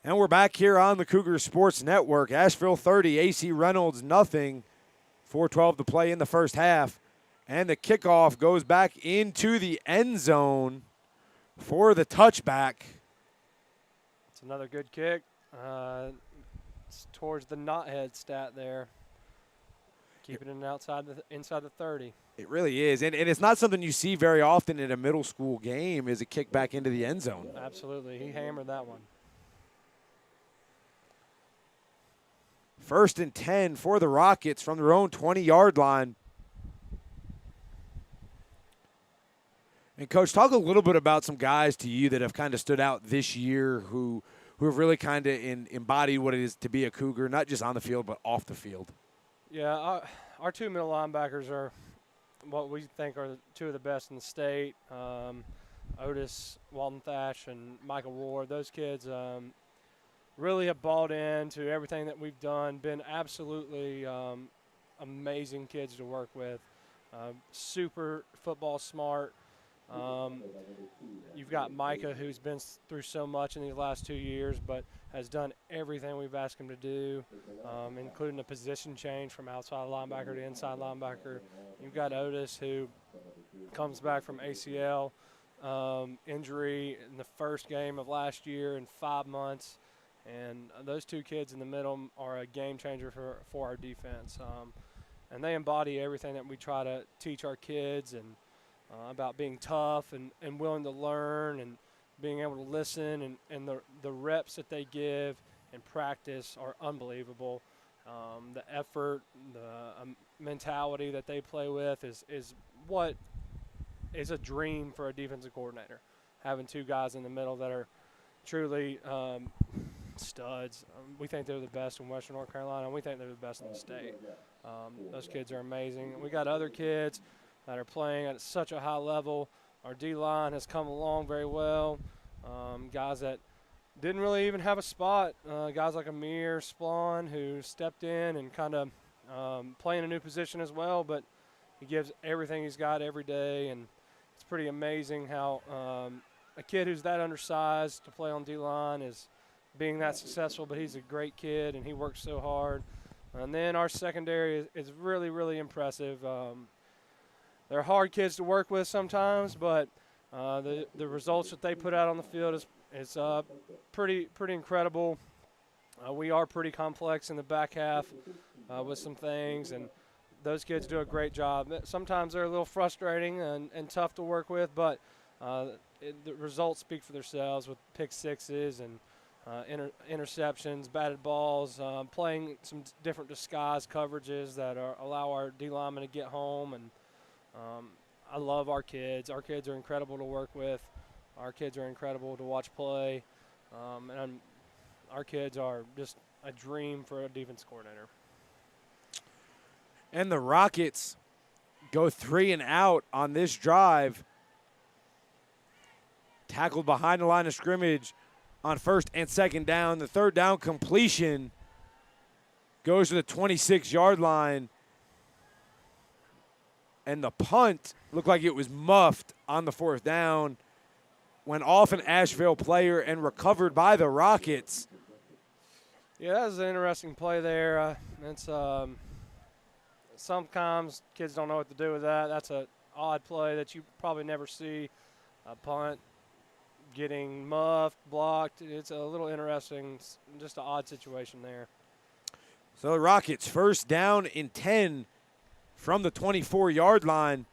And we're back here on the Cougar Sports Network. Asheville 30, AC Reynolds nothing. 4:12 to play in the first half. And the kickoff goes back into the end zone for the touchback. It's another good kick. It's towards the knothead stat there. Keeping it inside the 30. It really is. And it's not something you see very often in a middle school game, is a kick back into the end zone. Absolutely. He hammered that one. 1st and 10 for the Rockets from their own 20-yard line. And, Coach, talk a little bit about some guys to you that have kind of stood out this year who have really kind of embodied what it is to be a Cougar, not just on the field but off the field. Yeah, our 2 middle linebackers are what we think are 2 of the best in the state. Otis Walton Thatch and Michael Ward. Those kids really have bought into everything that we've done, been absolutely amazing kids to work with, super football smart. You've got Micah, who's been through so much in these last 2 years, but has done everything we've asked him to do, including a position change from outside linebacker to inside linebacker. You've got Otis, who comes back from ACL injury in the first game of last year in 5 months. And those 2 kids in the middle are a game changer for our defense. And they embody everything that we try to teach our kids, and about being tough and willing to learn and being able to listen. And the reps that they give and practice are unbelievable. The effort, the mentality that they play with is what is a dream for a defensive coordinator, having 2 guys in the middle that are truly studs. We think they're the best in Western North Carolina, and we think they're the best in the state. Those kids are amazing. We got other kids that are playing at such a high level. Our D-line has come along very well. Guys that didn't really even have a spot. Guys like Amir Splawn, who stepped in and kind of playing a new position as well, but he gives everything he's got every day, and it's pretty amazing how a kid who's that undersized to play on D-line is being that successful, but he's a great kid, and he works so hard. And then our secondary is really, really impressive. They're hard kids to work with sometimes, but the results that they put out on the field is pretty incredible. We are pretty complex in the back half with some things, and those kids do a great job. Sometimes they're a little frustrating and tough to work with, but the results speak for themselves with pick sixes and interceptions, batted balls, playing some different disguise coverages that allow our D linemen to get home. And I love our kids. Our kids are incredible to work with. Our kids are incredible to watch play. And our kids are just a dream for a defense coordinator. And the Rockets go 3 and out on this drive. Tackled behind the line of scrimmage on first and second down. The third down completion goes to the 26-yard line. And the punt looked like it was muffed on the fourth down. Went off an Asheville player and recovered by the Rockets. Yeah, that was an interesting play there. It's sometimes kids don't know what to do with that. That's an odd play that you probably never see. A punt getting muffed, blocked. It's a little interesting, just an odd situation there. So the Rockets first down and 10 from the 24-yard line.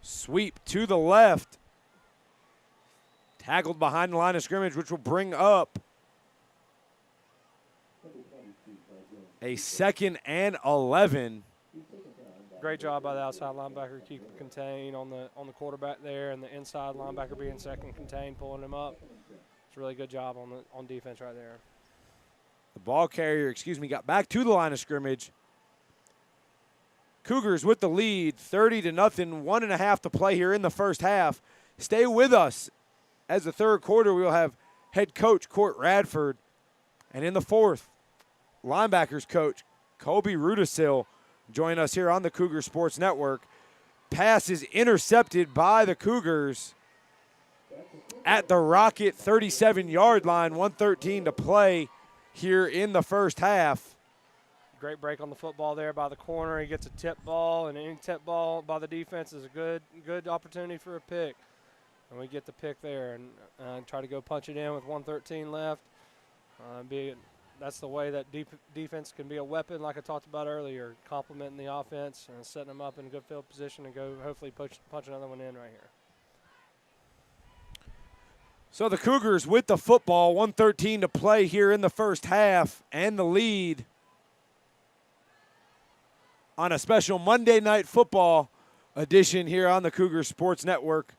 Sweep to the left. Tackled behind the line of scrimmage, which will bring up a 2nd and 11. Great job by the outside linebacker to keep him contained on the quarterback there, and the inside linebacker being second contained, pulling him up. It's a really good job on defense right there. The ball carrier, got back to the line of scrimmage. Cougars with the lead, 30-0, 1.5 to play here in the first half. Stay with us. As the third quarter, we'll have head coach Court Radford. And in the fourth, linebackers coach Kobe Rudisil join us here on the Cougar Sports Network. Pass is intercepted by the Cougars at the Rocket 37-yard line, 1:13 to play here in the first half. Great break on the football there by the corner. He gets a tip ball, and any tip ball by the defense is a good opportunity for a pick. And we get the pick there and try to go punch it in with 1:13 left. That's the way that defense can be a weapon, like I talked about earlier, complementing the offense and setting them up in a good field position and go hopefully punch another one in right here. So the Cougars with the football, 1:13 to play here in the first half, and the lead on a special Monday Night Football edition here on the Cougar Sports Network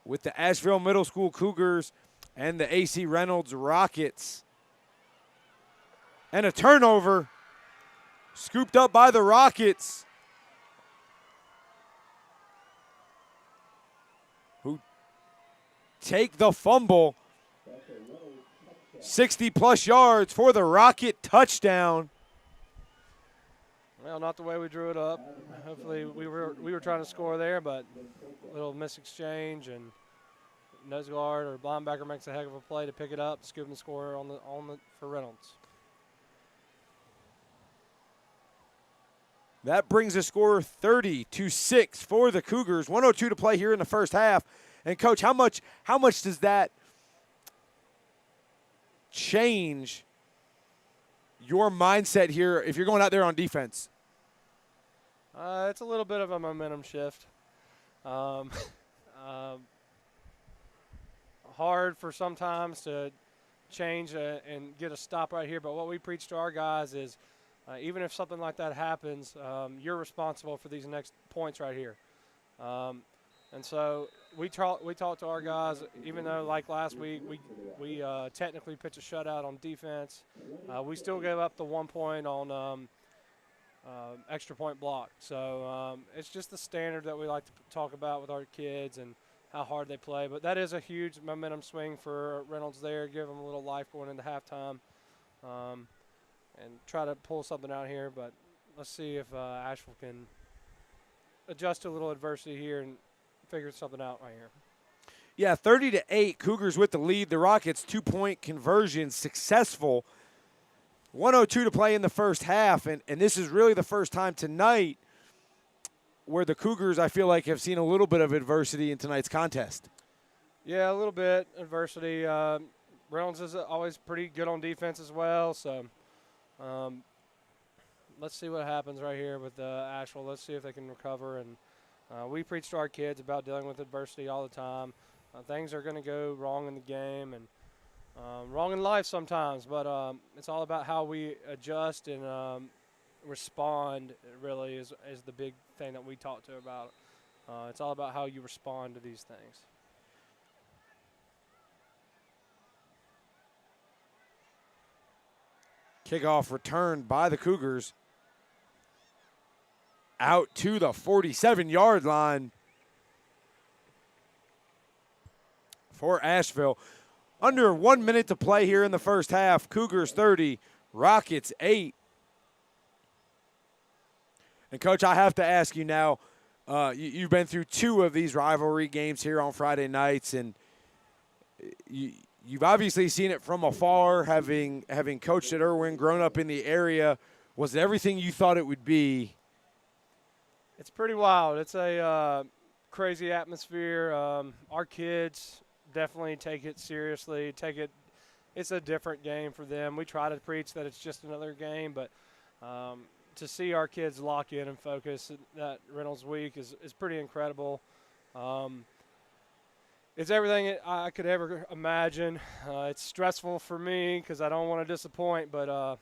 with the Asheville Middle School Cougars and the AC Reynolds Rockets. And a turnover scooped up by the Rockets, who take the fumble. 60-plus yards for the Rocket touchdown. Well, not the way we drew it up. Hopefully we were trying to score there, but a little misexchange, and nose guard or linebacker makes a heck of a play to pick it up, scoop and score for Reynolds. That brings the score 30-6 for the Cougars. 1:02 to play here in the first half. And Coach, how much does that change your mindset here if you're going out there on defense? It's a little bit of a momentum shift. Hard for sometimes to change and get a stop right here, but what we preach to our guys is even if something like that happens, you're responsible for these next points right here. And so we talk to our guys, even though like last week we technically pitched a shutout on defense, we still gave up the 1 point on extra point block. So it's just the standard that we like to talk about with our kids, and how hard they play. But that is a huge momentum swing for Reynolds there. Give them a little life going into halftime, and try to pull something out here. But let's see if Asheville can adjust to a little adversity here and figure something out right here. Yeah, 30-8, Cougars with the lead. The Rockets 2-point conversion successful. 1:02 to play in the first half, and this is really the first time tonight where the Cougars, I feel like, have seen a little bit of adversity in tonight's contest. Yeah, a little bit adversity. Reynolds is always pretty good on defense as well, so let's see what happens right here with Asheville. Let's see if they can recover. And we preach to our kids about dealing with adversity all the time. Things are going to go wrong in the game and wrong in life sometimes, but it's all about how we adjust and respond, really, is the big thing that we talk to about. It's all about how you respond to these things. Kickoff returned by the Cougars out to the 47-yard line for Asheville. Under 1 minute to play here in the first half. Cougars 30, Rockets 8. And, Coach, I have to ask you now, you've been through 2 of these rivalry games here on Friday nights, and you've obviously seen it from afar, having coached at Irwin, grown up in the area. Was it everything you thought it would be? It's pretty wild. It's a crazy atmosphere. Our kids definitely take it seriously. It's a different game for them. We try to preach that it's just another game, but to see our kids lock in and focus that Reynolds week is pretty incredible. It's everything I could ever imagine. It's stressful for me because I don't want to disappoint, but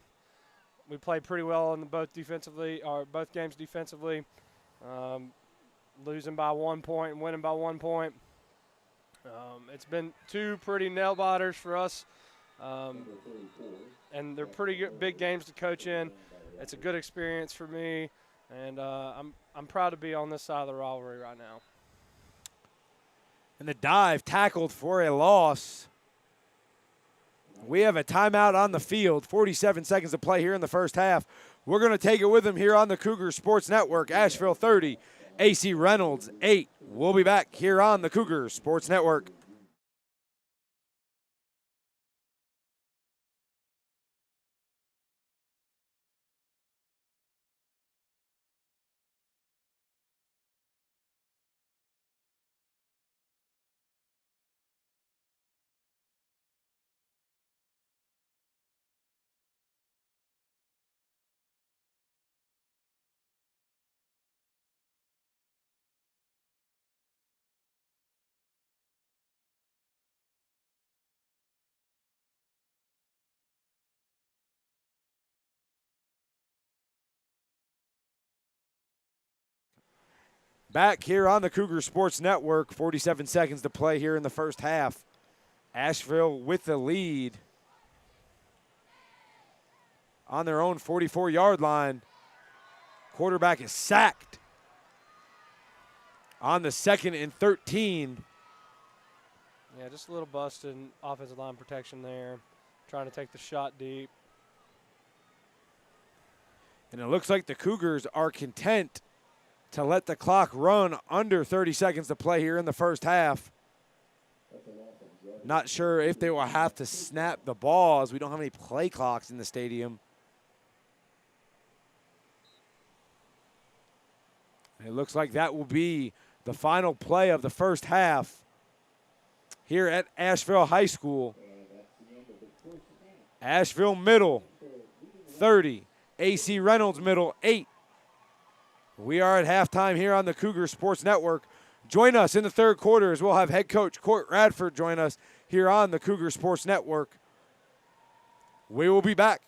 we played pretty well in both games defensively. Losing by 1 point and winning by 1 point. It's been 2 pretty nail-biters for us, and they're pretty good, big games to coach in. It's a good experience for me, and I'm proud to be on this side of the rivalry right now. And the dive tackled for a loss. We have a timeout on the field. 47 seconds to play here in the first half. We're going to take it with them here on the Cougar Sports Network. Asheville 30, AC Reynolds 8. We'll be back here on the Cougar Sports Network. Back here on the Cougar Sports Network, 47 seconds to play here in the first half. Asheville with the lead on their own 44-yard line. Quarterback is sacked on the 2nd and 13. Yeah, just a little bust in offensive line protection there, trying to take the shot deep. And it looks like the Cougars are content to let the clock run under 30 seconds to play here in the first half. Not sure if they will have to snap the ball, as we don't have any play clocks in the stadium. It looks like that will be the final play of the first half here at Asheville High School. Asheville Middle 30, AC Reynolds Middle 8. We are at halftime here on the Cougar Sports Network. Join us in the third quarter as we'll have head coach Court Radford join us here on the Cougar Sports Network. We will be back.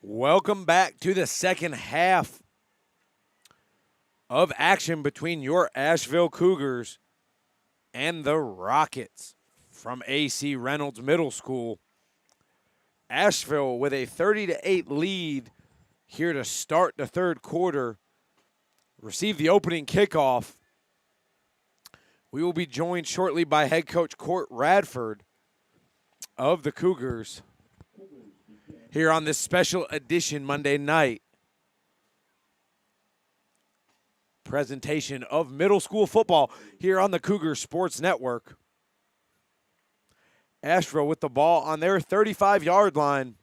Welcome back to the second half of action between your Asheville Cougars and the Rockets from AC Reynolds Middle School. Asheville with a 30-8 lead here to start the third quarter. Receive the opening kickoff. We will be joined shortly by head coach Court Radford of the Cougars here on this special edition Monday night presentation of middle school football here on the Cougar Sports Network. Asheville with the ball on their 35-yard line.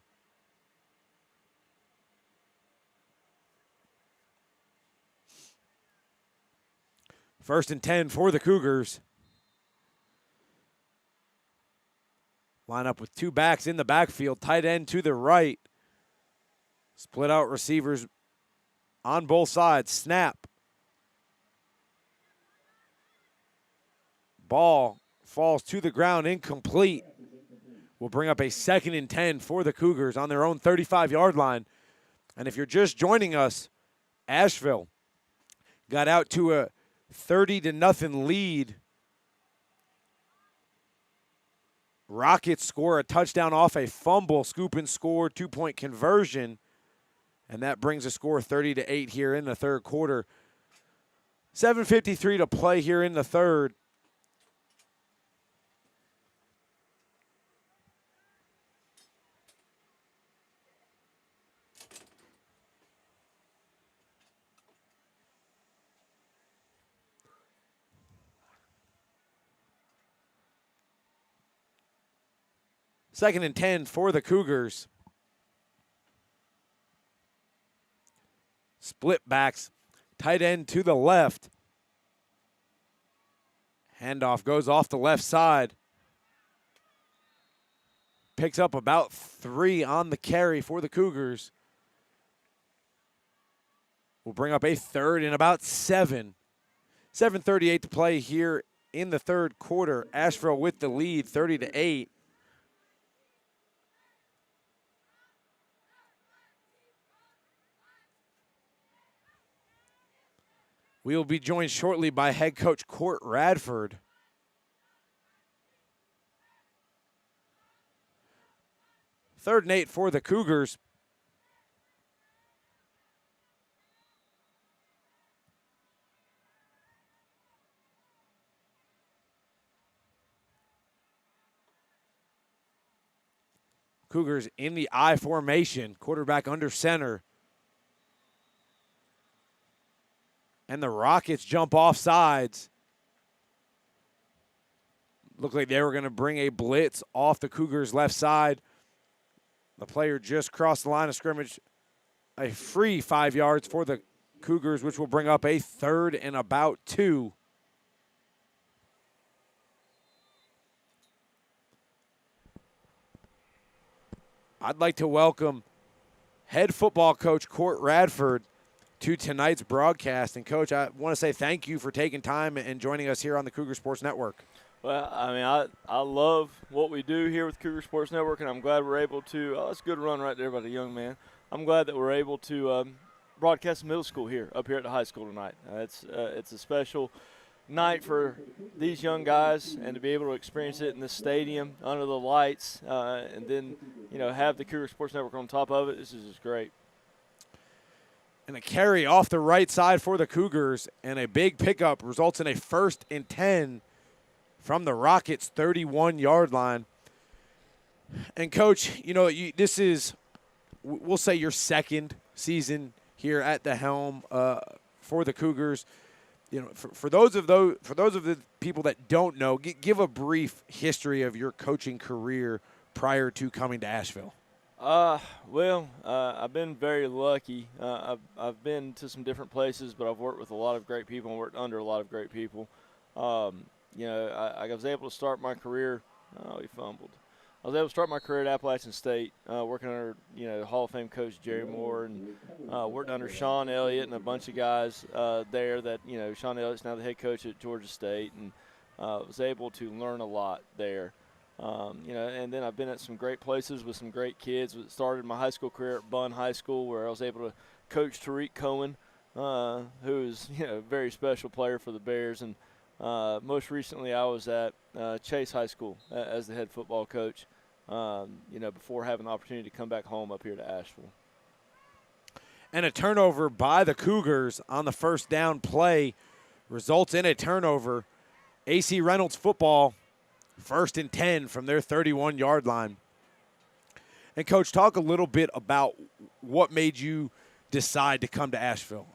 First and 10 for the Cougars. Line up with two backs in the backfield, tight end to the right. Split out receivers on both sides. Snap. Ball falls to the ground, incomplete. Will bring up a second and 10 for the Cougars on their own 35-yard line. And if you're just joining us, Asheville got out to a 30-0 lead. Rockets score a touchdown off a fumble, scoop and score, 2-point conversion. And that brings a score 30-8 here in the third quarter. 7:53 to play here in the third. Second and 10 for the Cougars. Split backs, tight end to the left. Handoff goes off the left side. Picks up about 3 on the carry for the Cougars. Will bring up a third and about 7. 7:38 to play here in the third quarter. Asheville with the lead, 30-8. We will be joined shortly by head coach Court Radford. Third and 8 for the Cougars. Cougars in the I formation, quarterback under center. And the Rockets jump off sides. Looked like they were going to bring a blitz off the Cougars' left side. The player just crossed the line of scrimmage. A free 5 yards for the Cougars, which will bring up a third and about 2. I'd like to welcome head football coach Court Radford to tonight's broadcast. And, Coach, I want to say thank you for taking time and joining us here on the Cougar Sports Network. Well, I mean, I love what we do here with Cougar Sports Network, and I'm glad we're able to that's a good run right there by the young man. I'm glad that we're able to broadcast middle school here, up here at the high school tonight. It's a special night for these young guys, and to be able to experience it in this stadium under the lights, and then, have the Cougar Sports Network on top of it, this is just great. And a carry off the right side for the Cougars, and a big pickup results in a 1st and 10 from the Rockets' 31-yard line. And, Coach, this is, we'll say, your second season here at the helm for the Cougars. For those of the people that don't know, give a brief history of your coaching career prior to coming to Asheville. I've been very lucky. I've been to some different places, but I've worked with a lot of great people and worked under a lot of great people. I was able to start my career. Oh, he fumbled. I was able to start my career at Appalachian State, working under, Hall of Fame coach Jerry Moore, and worked under Sean Elliott and a bunch of guys there that, Sean Elliott's now the head coach at Georgia State, and was able to learn a lot there. And then I've been at some great places with some great kids. Started my high school career at Bunn High School, where I was able to coach Tariq Cohen, who is a very special player for the Bears. And most recently I was at Chase High School as the head football coach, before having the opportunity to come back home up here to Asheville. And a turnover by the Cougars on the first down play results in a turnover. AC Reynolds football, 1st and 10 from their 31-yard line. And, Coach, talk a little bit about what made you decide to come to Asheville.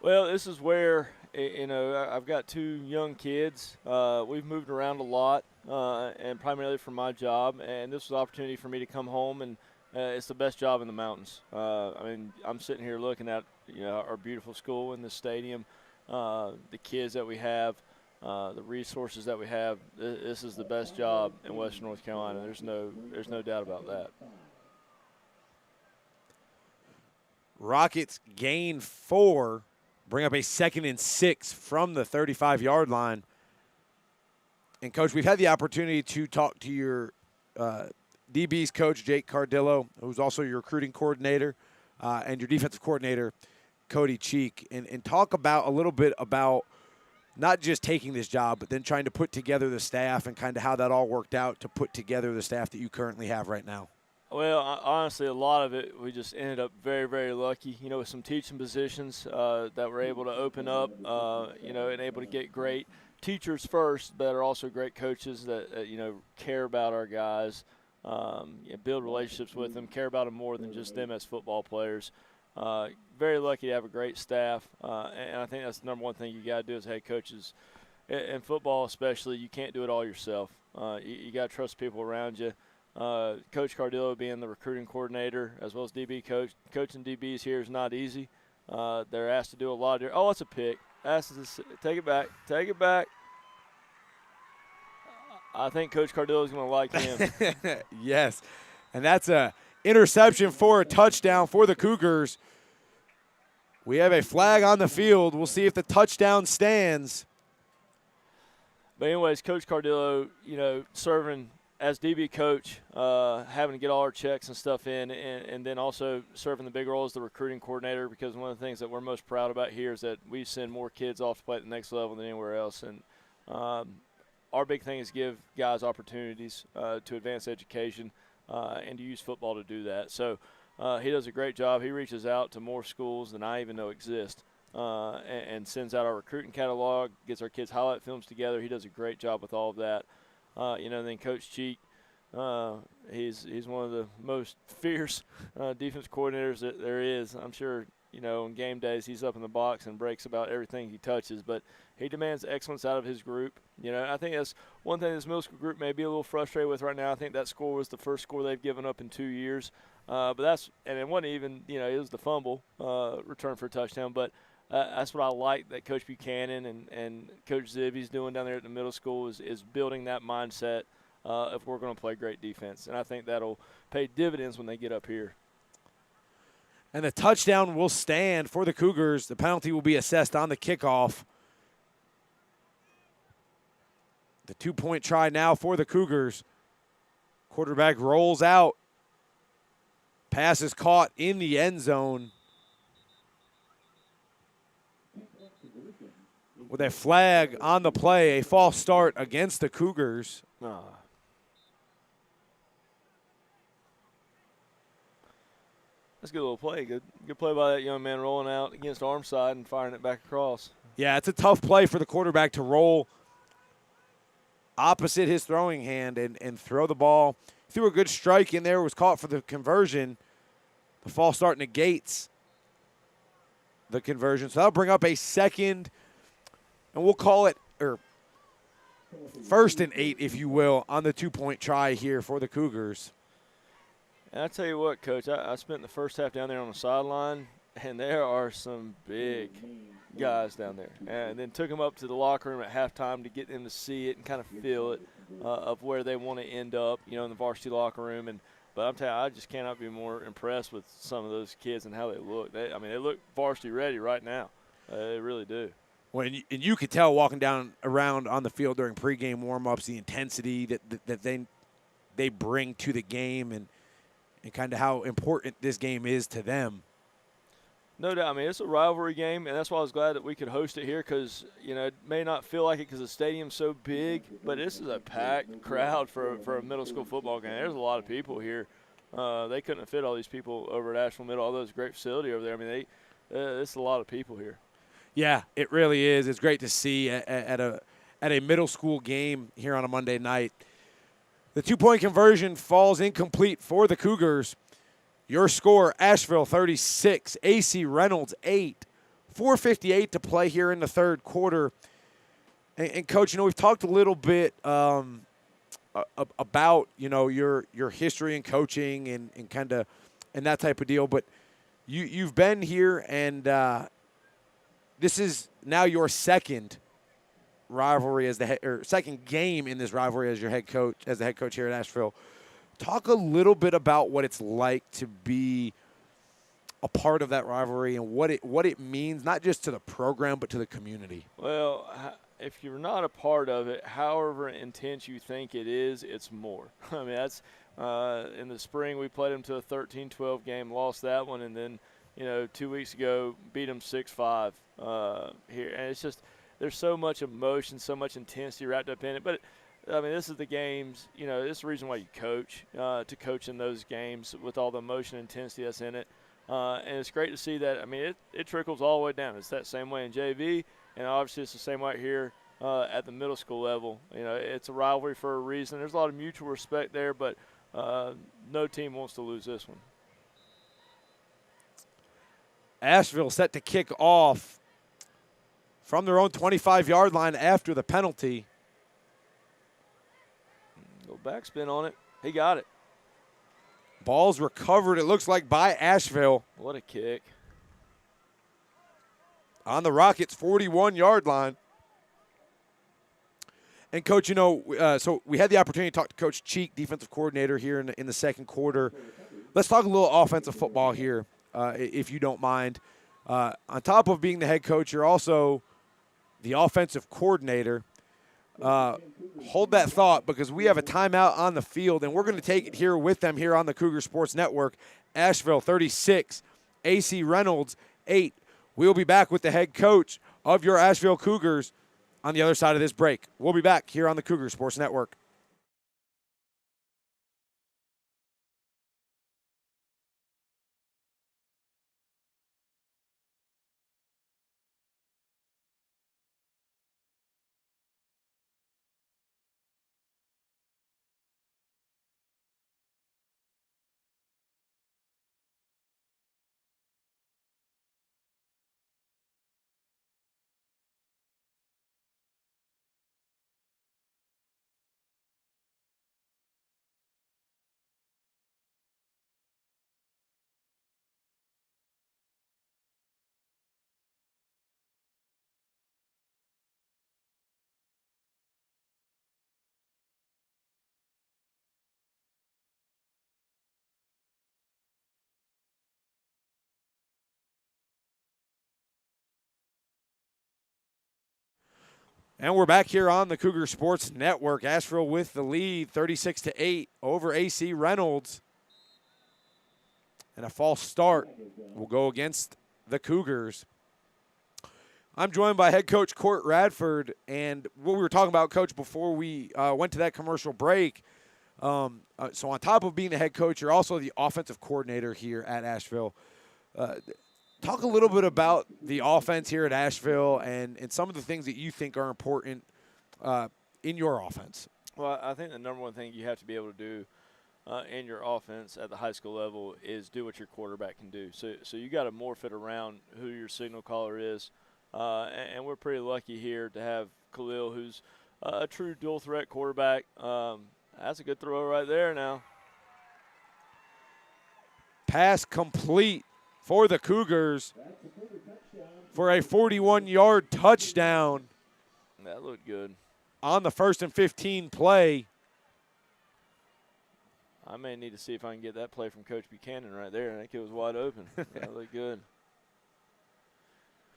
Well, this is where, I've got 2 young kids. We've moved around a lot, and primarily for my job. And this was an opportunity for me to come home, and it's the best job in the mountains. I'm sitting here looking at, our beautiful school in the stadium, the kids that we have, the resources that we have. This is the best job in Western North Carolina. There's no doubt about that. Rockets gain 4, bring up a 2nd and 6 from the 35-yard line. And, Coach, we've had the opportunity to talk to your DB's coach, Jake Cardillo, who's also your recruiting coordinator, and your defensive coordinator, Cody Cheek, and talk about a little bit about not just taking this job, but then trying to put together the staff and kind of how that all worked out to put together the staff that you currently have right now. Well, honestly, a lot of it, we just ended up very, very lucky, with some teaching positions that we're able to open up, and able to get great teachers first, but are also great coaches that, care about our guys, build relationships with them, care about them more than just them as football players. Very lucky to have a great staff, and I think that's the number one thing you got to do as head coaches. In football especially, you can't do it all yourself. You got to trust people around you. Coach Cardillo being the recruiting coordinator as well as DB coach. Coaching DBs here is not easy. They're asked to do a lot of – oh, it's a pick. Take it back. Take it back. I think Coach Cardillo is going to like him. Yes, and that's a interception for a touchdown for the Cougars. We have a flag on the field. We'll see if the touchdown stands. But anyways, Coach Cardillo, serving as DB coach, having to get all our checks and stuff in, and then also serving the big role as the recruiting coordinator, because one of the things that we're most proud about here is that we send more kids off to play at the next level than anywhere else. And our big thing is give guys opportunities to advance education and to use football to do that. So he does a great job. He reaches out to more schools than I even know exist, and sends out our recruiting catalog, gets our kids' highlight films together. He does a great job with all of that. Then Coach Cheek, he's one of the most fierce defense coordinators that there is. I'm sure, on game days he's up in the box and breaks about everything he touches, but he demands excellence out of his group. I think that's one thing this middle school group may be a little frustrated with right now. I think that score was the first score they've given up in 2 years. But it wasn't even, it was the fumble return for a touchdown. But that's what I like that Coach Buchanan and Coach Zibby's doing down there at the middle school is building that mindset if we're going to play great defense. And I think that'll pay dividends when they get up here. And the touchdown will stand for the Cougars. The penalty will be assessed on the kickoff. The 2-point try now for the Cougars. Quarterback rolls out. Pass is caught in the end zone. With a flag on the play, a false start against the Cougars. That's a good little play. Good play by that young man rolling out against arm side and firing it back across. Yeah, it's a tough play for the quarterback to roll opposite his throwing hand and throw the ball. Threw a good strike in there, was caught for the conversion. The false start negates the conversion. So that'll bring up a second, and we'll call it 1st and 8, if you will, on the 2-point try here for the Cougars. And I tell you what, Coach, I spent the first half down there on the sideline, and there are some big guys down there. And then took them up to the locker room at halftime to get them to see it and kind of feel it of where they want to end up, in the varsity locker room. But I'm telling you, I just cannot be more impressed with some of those kids and how they look. They look varsity ready right now. They really do. and you could tell walking down around on the field during pregame warm-ups, the intensity that they bring to the game and kind of how important this game is to them. No doubt. I mean, it's a rivalry game, and that's why I was glad that we could host it here because, it may not feel like it because the stadium's so big, but this is a packed crowd for a middle school football game. There's a lot of people here. They couldn't have fit all these people over at Asheville Middle, although it's a great facility over there. I mean, it's a lot of people here. Yeah, it really is. It's great to see at a middle school game here on a Monday night. The 2-point conversion falls incomplete for the Cougars. Your score, Asheville 36, AC Reynolds 8. 4:58 to play here in the third quarter. And Coach, we've talked a little bit about, your history in coaching and kind of and that type of deal. But you've been here, and this is now your second rivalry as second game in this rivalry as the head coach here at Asheville. Talk a little bit about what it's like to be a part of that rivalry and what it means, not just to the program but to the community. Well, if you're not a part of it, however intense you think it is, it's more. I mean, that's in the spring we played them to a 13-12 game, lost that one, and then 2 weeks ago beat them 6-5 here, and it's just. There's so much emotion, so much intensity wrapped up in it. But, I mean, this is the games, this is the reason why you coach, to coach in those games with all the emotion and intensity that's in it. And it's great to see that. I mean, it trickles all the way down. It's that same way in JV, and obviously it's the same way here at the middle school level. It's a rivalry for a reason. There's a lot of mutual respect there, but no team wants to lose this one. Asheville set to kick off from their own 25-yard line after the penalty. Little backspin on it. He got it. Ball's recovered, it looks like, by Asheville. What a kick. On the Rockets' 41-yard line. And, Coach, so we had the opportunity to talk to Coach Cheek, defensive coordinator, here in the second quarter. Let's talk a little offensive football here, if you don't mind. On top of being the head coach, you're also the offensive coordinator. Hold that thought because we have a timeout on the field, and we're going to take it here with them here on the Cougar Sports Network. Asheville 36, AC Reynolds 8. We'll be back with the head coach of your Asheville Cougars on the other side of this break. We'll be back here on the Cougar Sports Network. And we're back here on the Cougar Sports Network. Asheville with the lead, 36-8 over AC Reynolds. And a false start will go against the Cougars. I'm joined by head coach Court Radford. And what we were talking about, Coach, before we went to that commercial break, so on top of being the head coach, you're also the offensive coordinator here at Asheville. Talk a little bit about the offense here at Asheville and some of the things that you think are important in your offense. Well, I think the number one thing you have to be able to do in your offense at the high school level is do what your quarterback can do. So you got to morph it around who your signal caller is. And we're pretty lucky here to have Khalil, who's a true dual-threat quarterback. That's a good throw right there now. Pass complete for the Cougars for a 41-yard touchdown. That looked good. On the 1st and 15 play. I may need to see if I can get that play from Coach Buchanan right there. I think it was wide open. That looked good.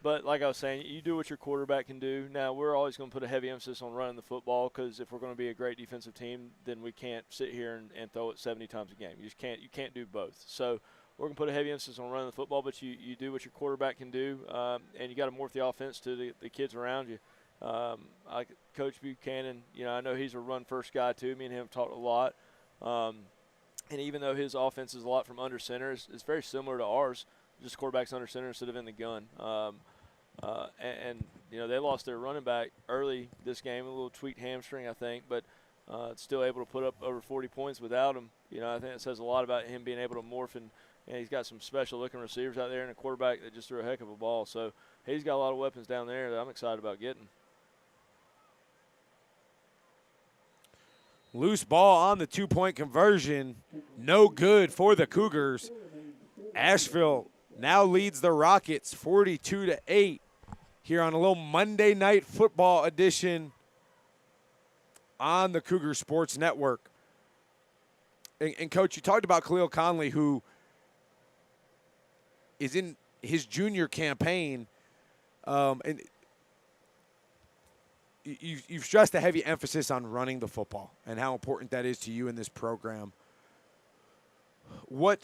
But like I was saying, you do what your quarterback can do. Now, we're always going to put a heavy emphasis on running the football because if we're going to be a great defensive team, then we can't sit here and throw it 70 times a game. You can't do both. So we're going to put a heavy emphasis on running the football, but you do what your quarterback can do, and you got to morph the offense to the kids around you. Like Coach Buchanan, I know he's a run-first guy too. Me and him have talked a lot. And even though his offense is a lot from under center, it's very similar to ours. Just quarterbacks under center instead of in the gun. They lost their running back early this game, a little tweaked hamstring, I think, but still able to put up over 40 points without him. I think it says a lot about him being able to morph, and he's got some special-looking receivers out there and a quarterback that just threw a heck of a ball. So he's got a lot of weapons down there that I'm excited about getting. Loose ball on the two-point conversion. No good for the Cougars. Asheville now leads the Rockets 42-8 here on a little Monday Night Football edition on the Cougar Sports Network. And Coach, you talked about Khalil Conley, who is in his junior campaign, and you've stressed a heavy emphasis on running the football and how important that is to you in this program. What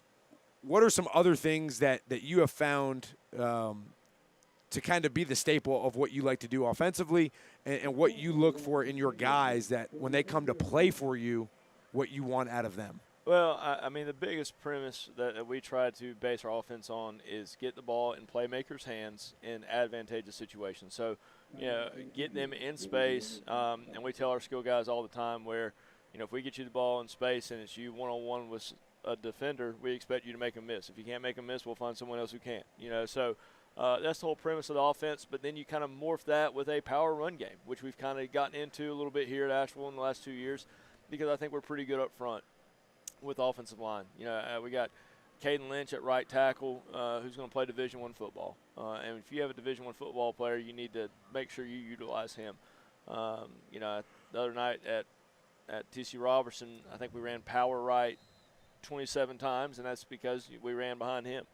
are some other things that you have found to kind of be the staple of what you like to do offensively and what you look for in your guys that when they come to play for you, what you want out of them? Well, I mean, the biggest premise that we try to base our offense on is get the ball in playmakers' hands in advantageous situations. So, get them in space, and we tell our skill guys all the time where, if we get you the ball in space and it's you one-on-one with a defender, we expect you to make a miss. If you can't make a miss, we'll find someone else who can. So that's the whole premise of the offense. But then you kind of morph that with a power run game, which we've kind of gotten into a little bit here at Asheville in the last 2 years because I think we're pretty good up front with offensive line. We got Caden Lynch at right tackle, who's going to play Division I football. And if you have a Division I football player, you need to make sure you utilize him. The other night at TC Robertson, I think we ran power right 27 times, and that's because we ran behind him.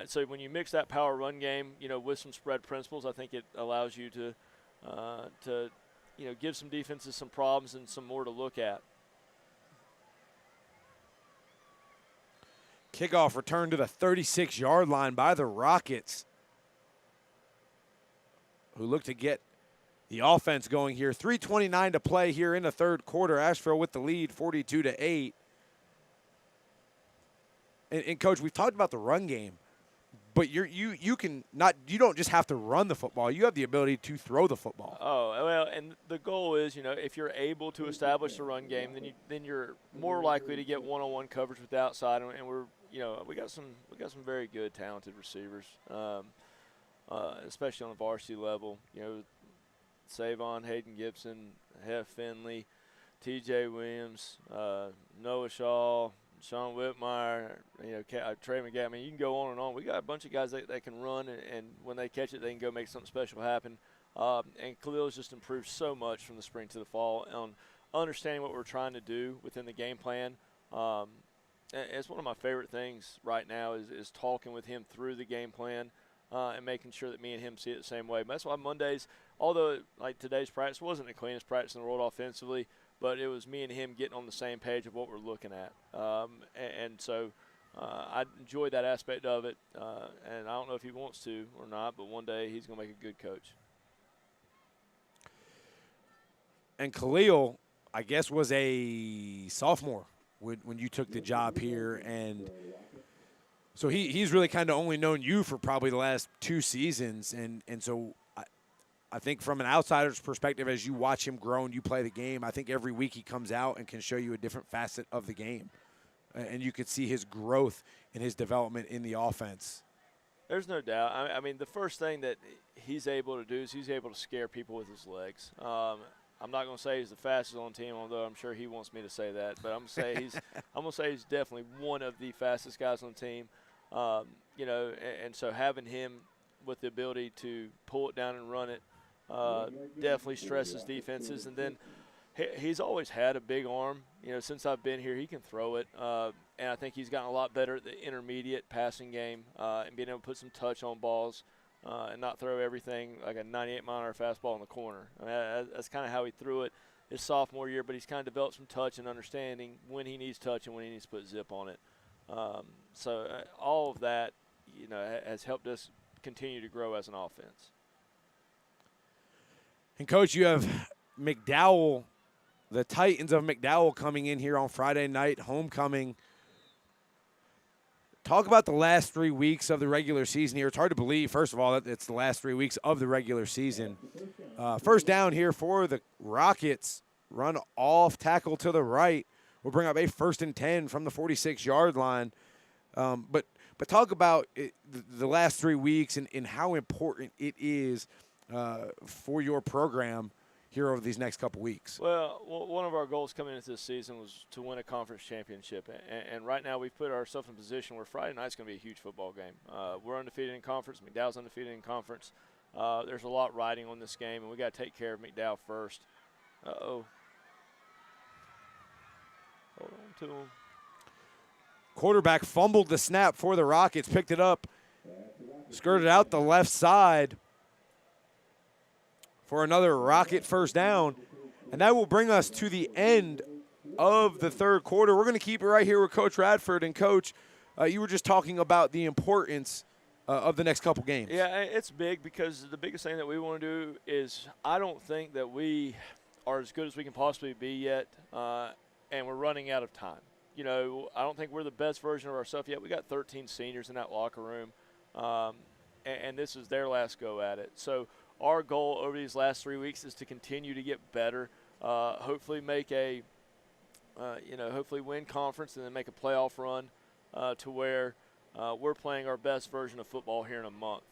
So when you mix that power run game, with some spread principles, I think it allows you to give some defenses some problems and some more to look at. Kickoff return to the 36-yard line by the Rockets, who look to get the offense going here. 3:29 to play here in the third quarter. Asheville with the lead, 42-8. And Coach, we've talked about the run game, but you don't just have to run the football. You have the ability to throw the football. Oh, well, and the goal is, if you're able to establish the run game, then you're more likely to get one-on-one coverage with the outside, and we got some very good, talented receivers, especially on the varsity level. Savon, Hayden Gibson, Hef Finley, T.J. Williams, Noah Shaw, Sean Whitmire, Trey McGatt. I mean, you can go on and on. We got a bunch of guys that can run, and when they catch it, they can go make something special happen. And Khalil's just improved so much from the spring to the fall on understanding what we're trying to do within the game plan. It's one of my favorite things right now is talking with him through the game plan and making sure that me and him see it the same way. But that's why Mondays, although like today's practice wasn't the cleanest practice in the world offensively, but it was me and him getting on the same page of what we're looking at. So I enjoy that aspect of it. And I don't know if he wants to or not, but one day he's going to make a good coach. And Khalil, I guess, was a sophomore when you took the job here. And so he's really kind of only known you for probably the last 2 seasons. And so I think from an outsider's perspective, as you watch him grow and you play the game, I think every week he comes out and can show you a different facet of the game. And you could see his growth and his development in the offense. There's no doubt. I mean, the first thing that he's able to do is he's able to scare people with his legs. I'm not going to say he's the fastest on the team, although I'm sure he wants me to say that. But I'm going to say he's definitely one of the fastest guys on the team. And so having him with the ability to pull it down and run it definitely stresses defenses. And then he's always had a big arm. Since I've been here, he can throw it. And I think he's gotten a lot better at the intermediate passing game and being able to put some touch on balls. and not throw everything like a 98-mile-an-hour fastball in the corner. I mean, that's kind of how he threw it his sophomore year, but he's kind of developed some touch and understanding when he needs touch and when he needs to put zip on it. So all of that, has helped us continue to grow as an offense. And, Coach, you have McDowell, the Titans of McDowell, coming in here on Friday night, homecoming. Talk about the last 3 weeks of the regular season here. It's hard to believe, first of all, that it's the last 3 weeks of the regular season. First down here for the Rockets. Run off, tackle to the right. We'll bring up a 1st and 10 from the 46-yard line. But talk about the last 3 weeks and how important it is for your program here over these next couple weeks. Well, one of our goals coming into this season was to win a conference championship. And right now we've put ourselves in a position where Friday night's going to be a huge football game. We're undefeated in conference. McDowell's undefeated in conference. There's a lot riding on this game, and we got to take care of McDowell first. Uh-oh. Hold on to him. Quarterback fumbled the snap for the Rockets, picked it up, skirted out the left side for another Rocket first down. And that will bring us to the end of the third quarter. We're going to keep it right here with Coach Radford. And, Coach, you were just talking about the importance of the next couple games. Yeah, it's big because the biggest thing that we want to do is I don't think that we are as good as we can possibly be yet, and we're running out of time. I don't think we're the best version of ourselves yet. We got 13 seniors in that locker room, and this is their last go at it. So our goal over these last 3 weeks is to continue to get better, hopefully make hopefully win conference and then make a playoff run to where we're playing our best version of football here in a month.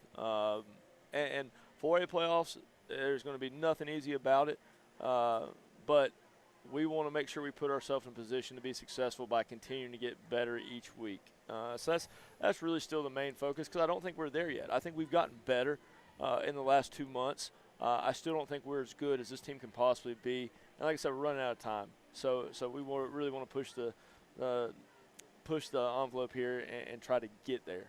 And 4A playoffs, there's going to be nothing easy about it, but we want to make sure we put ourselves in position to be successful by continuing to get better each week. So that's really still the main focus because I don't think we're there yet. I think we've gotten better in the last 2 months. I still don't think we're as good as this team can possibly be. And like I said, we're running out of time. So we really want to push the envelope here and try to get there.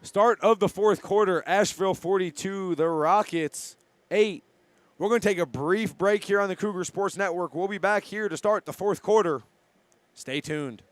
Start of the fourth quarter, Asheville 42, the Rockets 8. We're going to take a brief break here on the Cougar Sports Network. We'll be back here to start the fourth quarter. Stay tuned.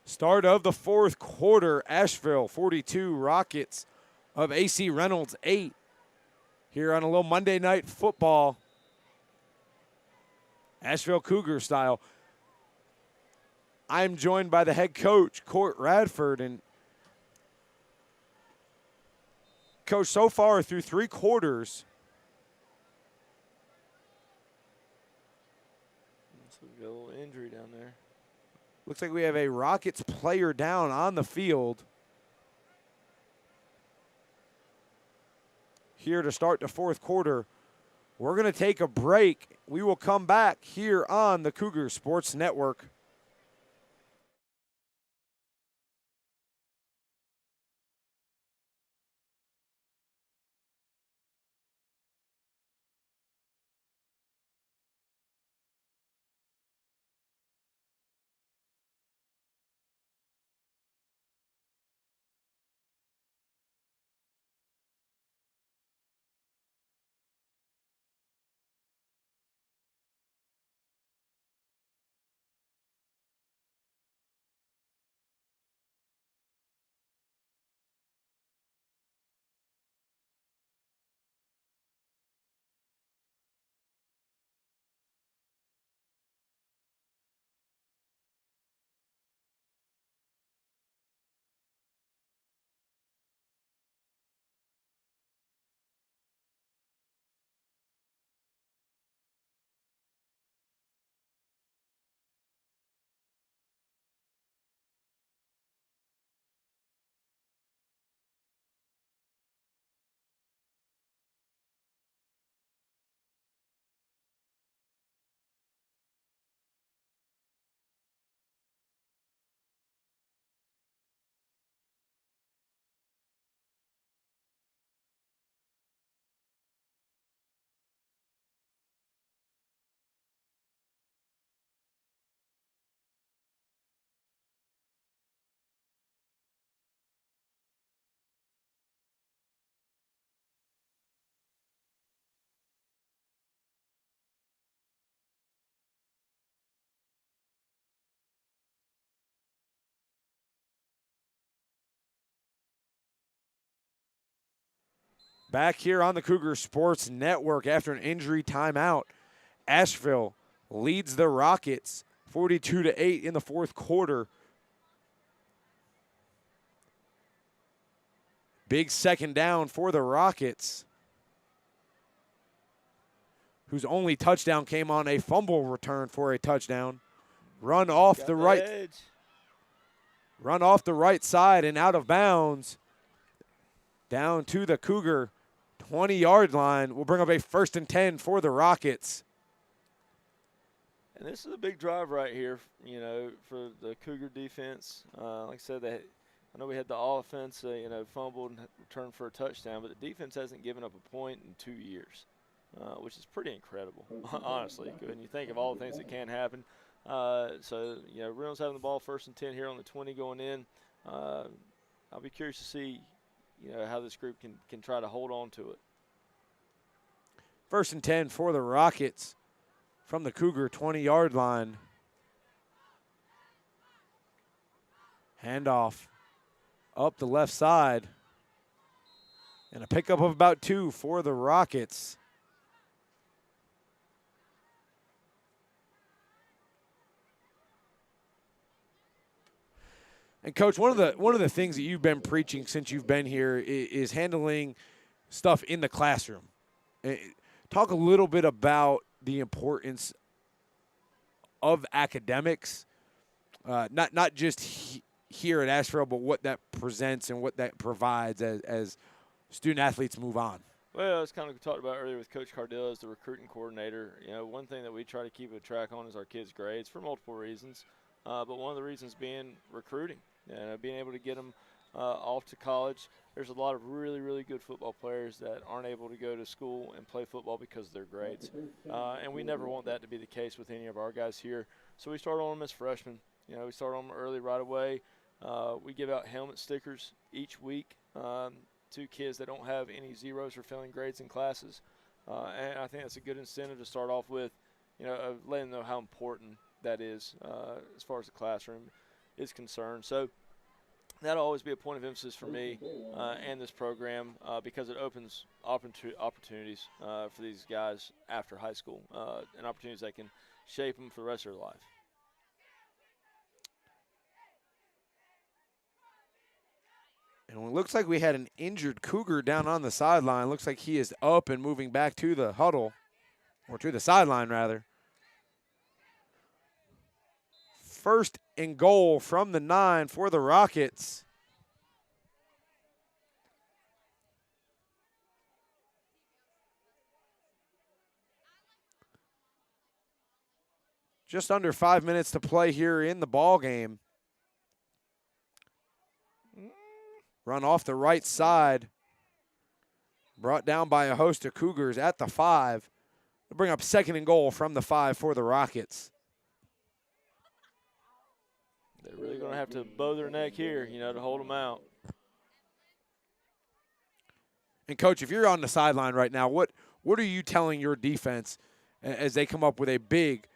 Start of the fourth quarter, Asheville 42, Rockets of AC Reynolds 8. Here on a little Monday Night Football, Asheville Cougar style. I'm joined by the head coach, Court Radford. And, Coach, so far through 3 quarters, got a little injury down there. Looks like we have a Rockets player down on the field. Here to start the fourth quarter. We're going to take a break. We will come back here on the Cougar Sports Network. Back here on the Cougar Sports Network after an injury timeout, Asheville leads the Rockets 42-8 in the fourth quarter. Big second down for the Rockets, whose only touchdown came on a fumble return for a touchdown. Run off the right. Run off the right side and out of bounds. Down to the Cougar 20-yard line. Will bring up a 1st and 10 for the Rockets. And this is a big drive right here, you know, for the Cougar defense. Like I said, I know we had the offense, you know, fumbled and returned for a touchdown, but the defense hasn't given up a point in 2 years, which is pretty incredible, honestly. When you think of all the things that can happen. So, you know, Reynolds having the ball 1st and 10 here on the 20 going in. I'll be curious to see, you know, how this group can try to hold on to it. 1st and 10 for the Rockets from the Cougar 20-yard line. Handoff up the left side. And a pickup of about 2 for the Rockets. And Coach, one of the things that you've been preaching since you've been here is handling stuff in the classroom. Talk a little bit about the importance of academics, not just here at Asheville, but what that presents and what that provides as student athletes move on. Well, it's kind of talked about earlier with Coach Cardell as the recruiting coordinator. You know, one thing that we try to keep a track on is our kids' grades for multiple reasons, but one of the reasons being recruiting. Being able to get them off to college. There's a lot of really, really good football players that aren't able to go to school and play football because of their grades. And we never want that to be the case with any of our guys here. So we start on them as freshmen. You know, we start on them early right away. We give out helmet stickers each week to kids that don't have any zeros or failing grades in classes. And I think that's a good incentive to start off with, you know, of letting them know how important that is as far as the classroom is concerned. So that'll always be a point of emphasis for me and this program because it opens opportunities for these guys after high school and opportunities that can shape them for the rest of their life. And it looks like we had an injured Cougar down on the sideline. Looks like he is up and moving back to the huddle, or to the sideline rather. 1st and goal from the 9 for the Rockets. Just under 5 minutes to play here in the ball game. Run off the right side. Brought down by a host of Cougars at the 5. They'll bring up 2nd and goal from the 5 for the Rockets. They're really going to have to bow their neck here, you know, to hold them out. And, Coach, if you're on the sideline right now, what are you telling your defense as they come up with a big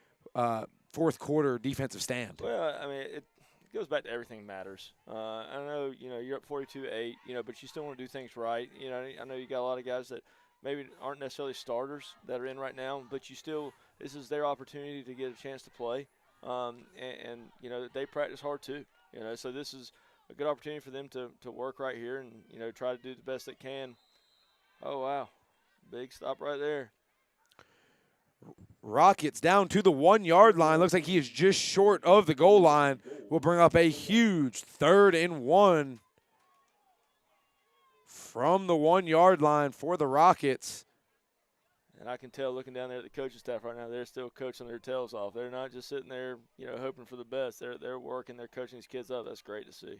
fourth quarter defensive stand? Well, I mean, it goes back to everything matters. I know, you know, you're up 42-8, you know, but you still want to do things right. You know, I know you got a lot of guys that maybe aren't necessarily starters that are in right now, but you still, this is their opportunity to get a chance to play. And, you know, they practice hard too, you know, so this is a good opportunity for them to work right here and, you know, try to do the best they can. Oh, wow. Big stop right there. Rockets down to the 1-yard line. Looks like he is just short of the goal line. Will bring up a huge 3rd and 1 from the 1-yard line for the Rockets. And I can tell looking down there at the coaching staff right now, they're still coaching their tails off. They're not just sitting there, you know, hoping for the best. They're working. They're coaching these kids up. That's great to see.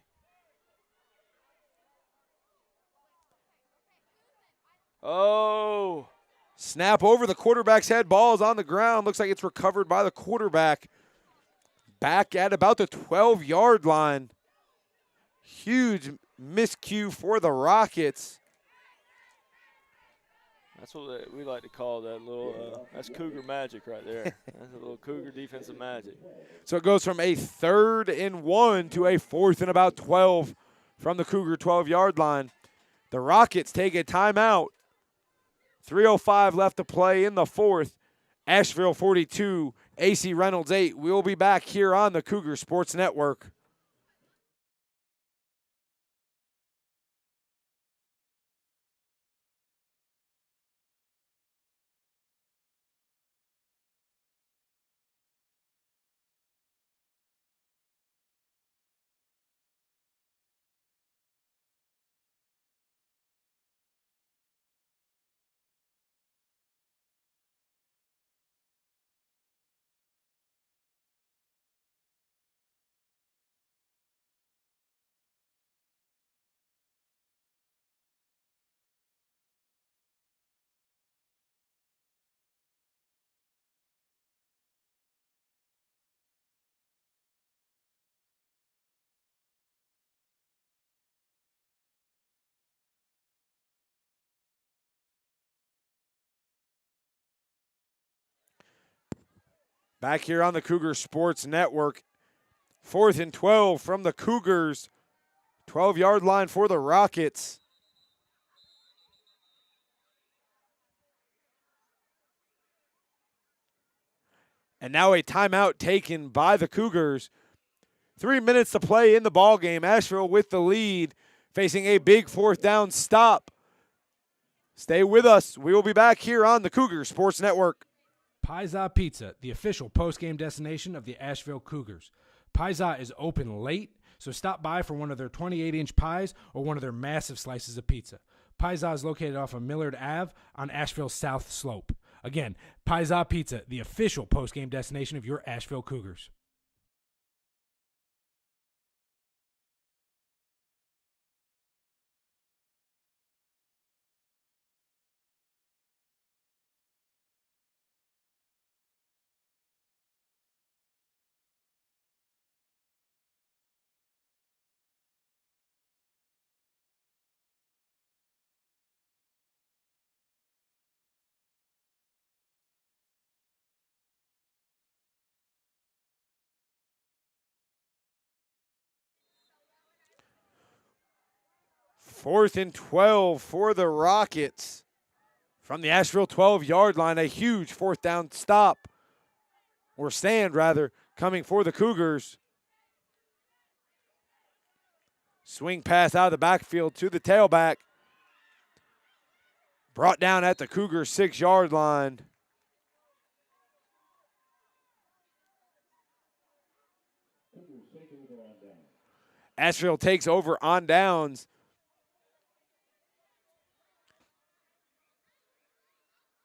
Oh. Snap over the quarterback's head. Ball is on the ground. Looks like it's recovered by the quarterback. Back at about the 12-yard line. Huge miscue for the Rockets. That's what we like to call that little, that's Cougar magic right there. That's a little Cougar defensive magic. So it goes from a 3rd and 1 to a 4th and about 12 from the Cougar 12-yard line. The Rockets take a timeout. 3:05 left to play in the fourth. Asheville 42, AC Reynolds 8. We'll be back here on the Cougar Sports Network. Back here on the Cougar Sports Network. 4th and 12 from the Cougars. 12-yard line for the Rockets. And now a timeout taken by the Cougars. 3 minutes to play in the ballgame. Asheville with the lead, facing a big 4th down stop. Stay with us. We will be back here on the Cougar Sports Network. Pizza Pizza, the official post-game destination of the Asheville Cougars. Pizza is open late, so stop by for one of their 28-inch pies or one of their massive slices of pizza. Pizza is located off of Millard Ave on Asheville's South Slope. Again, Pizza Pizza, the official post-game destination of your Asheville Cougars. Fourth and 12 for the Rockets. From the Asheville 12-yard line, a huge 4th down stop, or stand rather, coming for the Cougars. Swing pass out of the backfield to the tailback. Brought down at the Cougars 6-yard line. Asheville takes over on downs.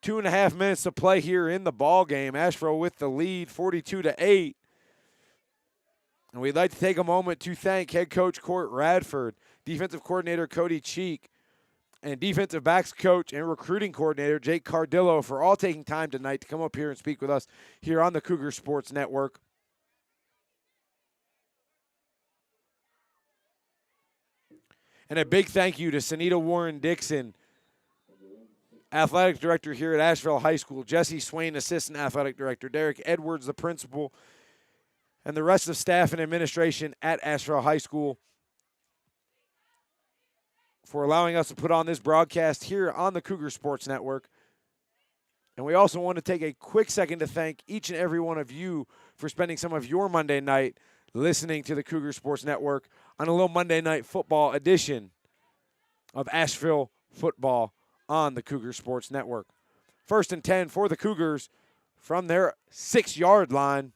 2.5 minutes to play here in the ball game. Asheville with the lead, 42-8. And we'd like to take a moment to thank head coach Court Radford, defensive coordinator Cody Cheek, and defensive backs coach and recruiting coordinator Jake Cardillo for all taking time tonight to come up here and speak with us here on the Cougar Sports Network. And a big thank you to Sanita Warren Dixon, athletic director here at Asheville High School, Jesse Swain, assistant athletic director, Derek Edwards, the principal, and the rest of staff and administration at Asheville High School for allowing us to put on this broadcast here on the Cougar Sports Network. And we also want to take a quick second to thank each and every one of you for spending some of your Monday night listening to the Cougar Sports Network on a little Monday night football edition of Asheville football on the Cougar Sports Network. 1st and 10 for the Cougars from their 6-yard line.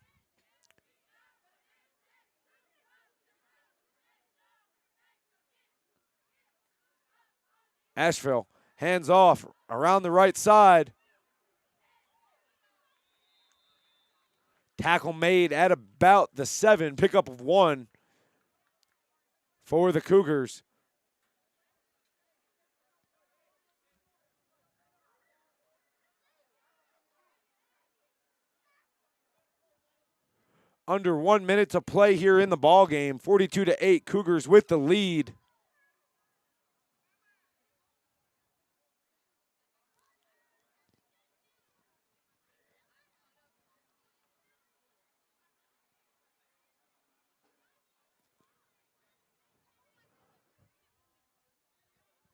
Asheville hands off around the right side. Tackle made at about the 7, pickup of 1 for the Cougars. Under 1 minute to play here in the ball game. 42-8, Cougars with the lead.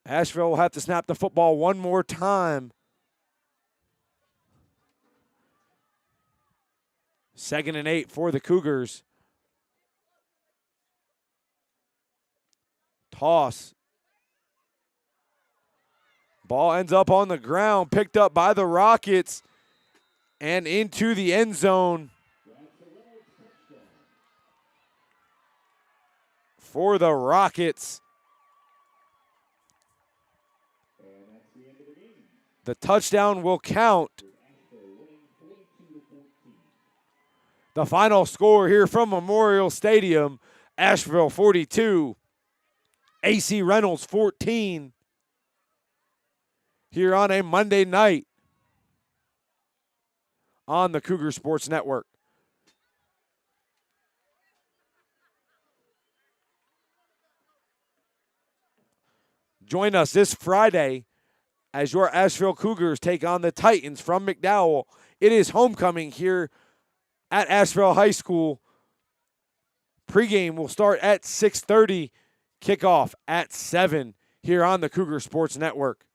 Asheville will have to snap the football one more time. 2nd and 8 for the Cougars. Toss. Ball ends up on the ground, picked up by the Rockets, and into the end zone for the Rockets. The touchdown will count. The final score here from Memorial Stadium, Asheville 42, AC Reynolds 14. Here on a Monday night on the Cougar Sports Network. Join us this Friday as your Asheville Cougars take on the Titans from McDowell. It is homecoming here at Asheville High School. Pregame will start at 6:30, kickoff at 7 here on the Cougar Sports Network.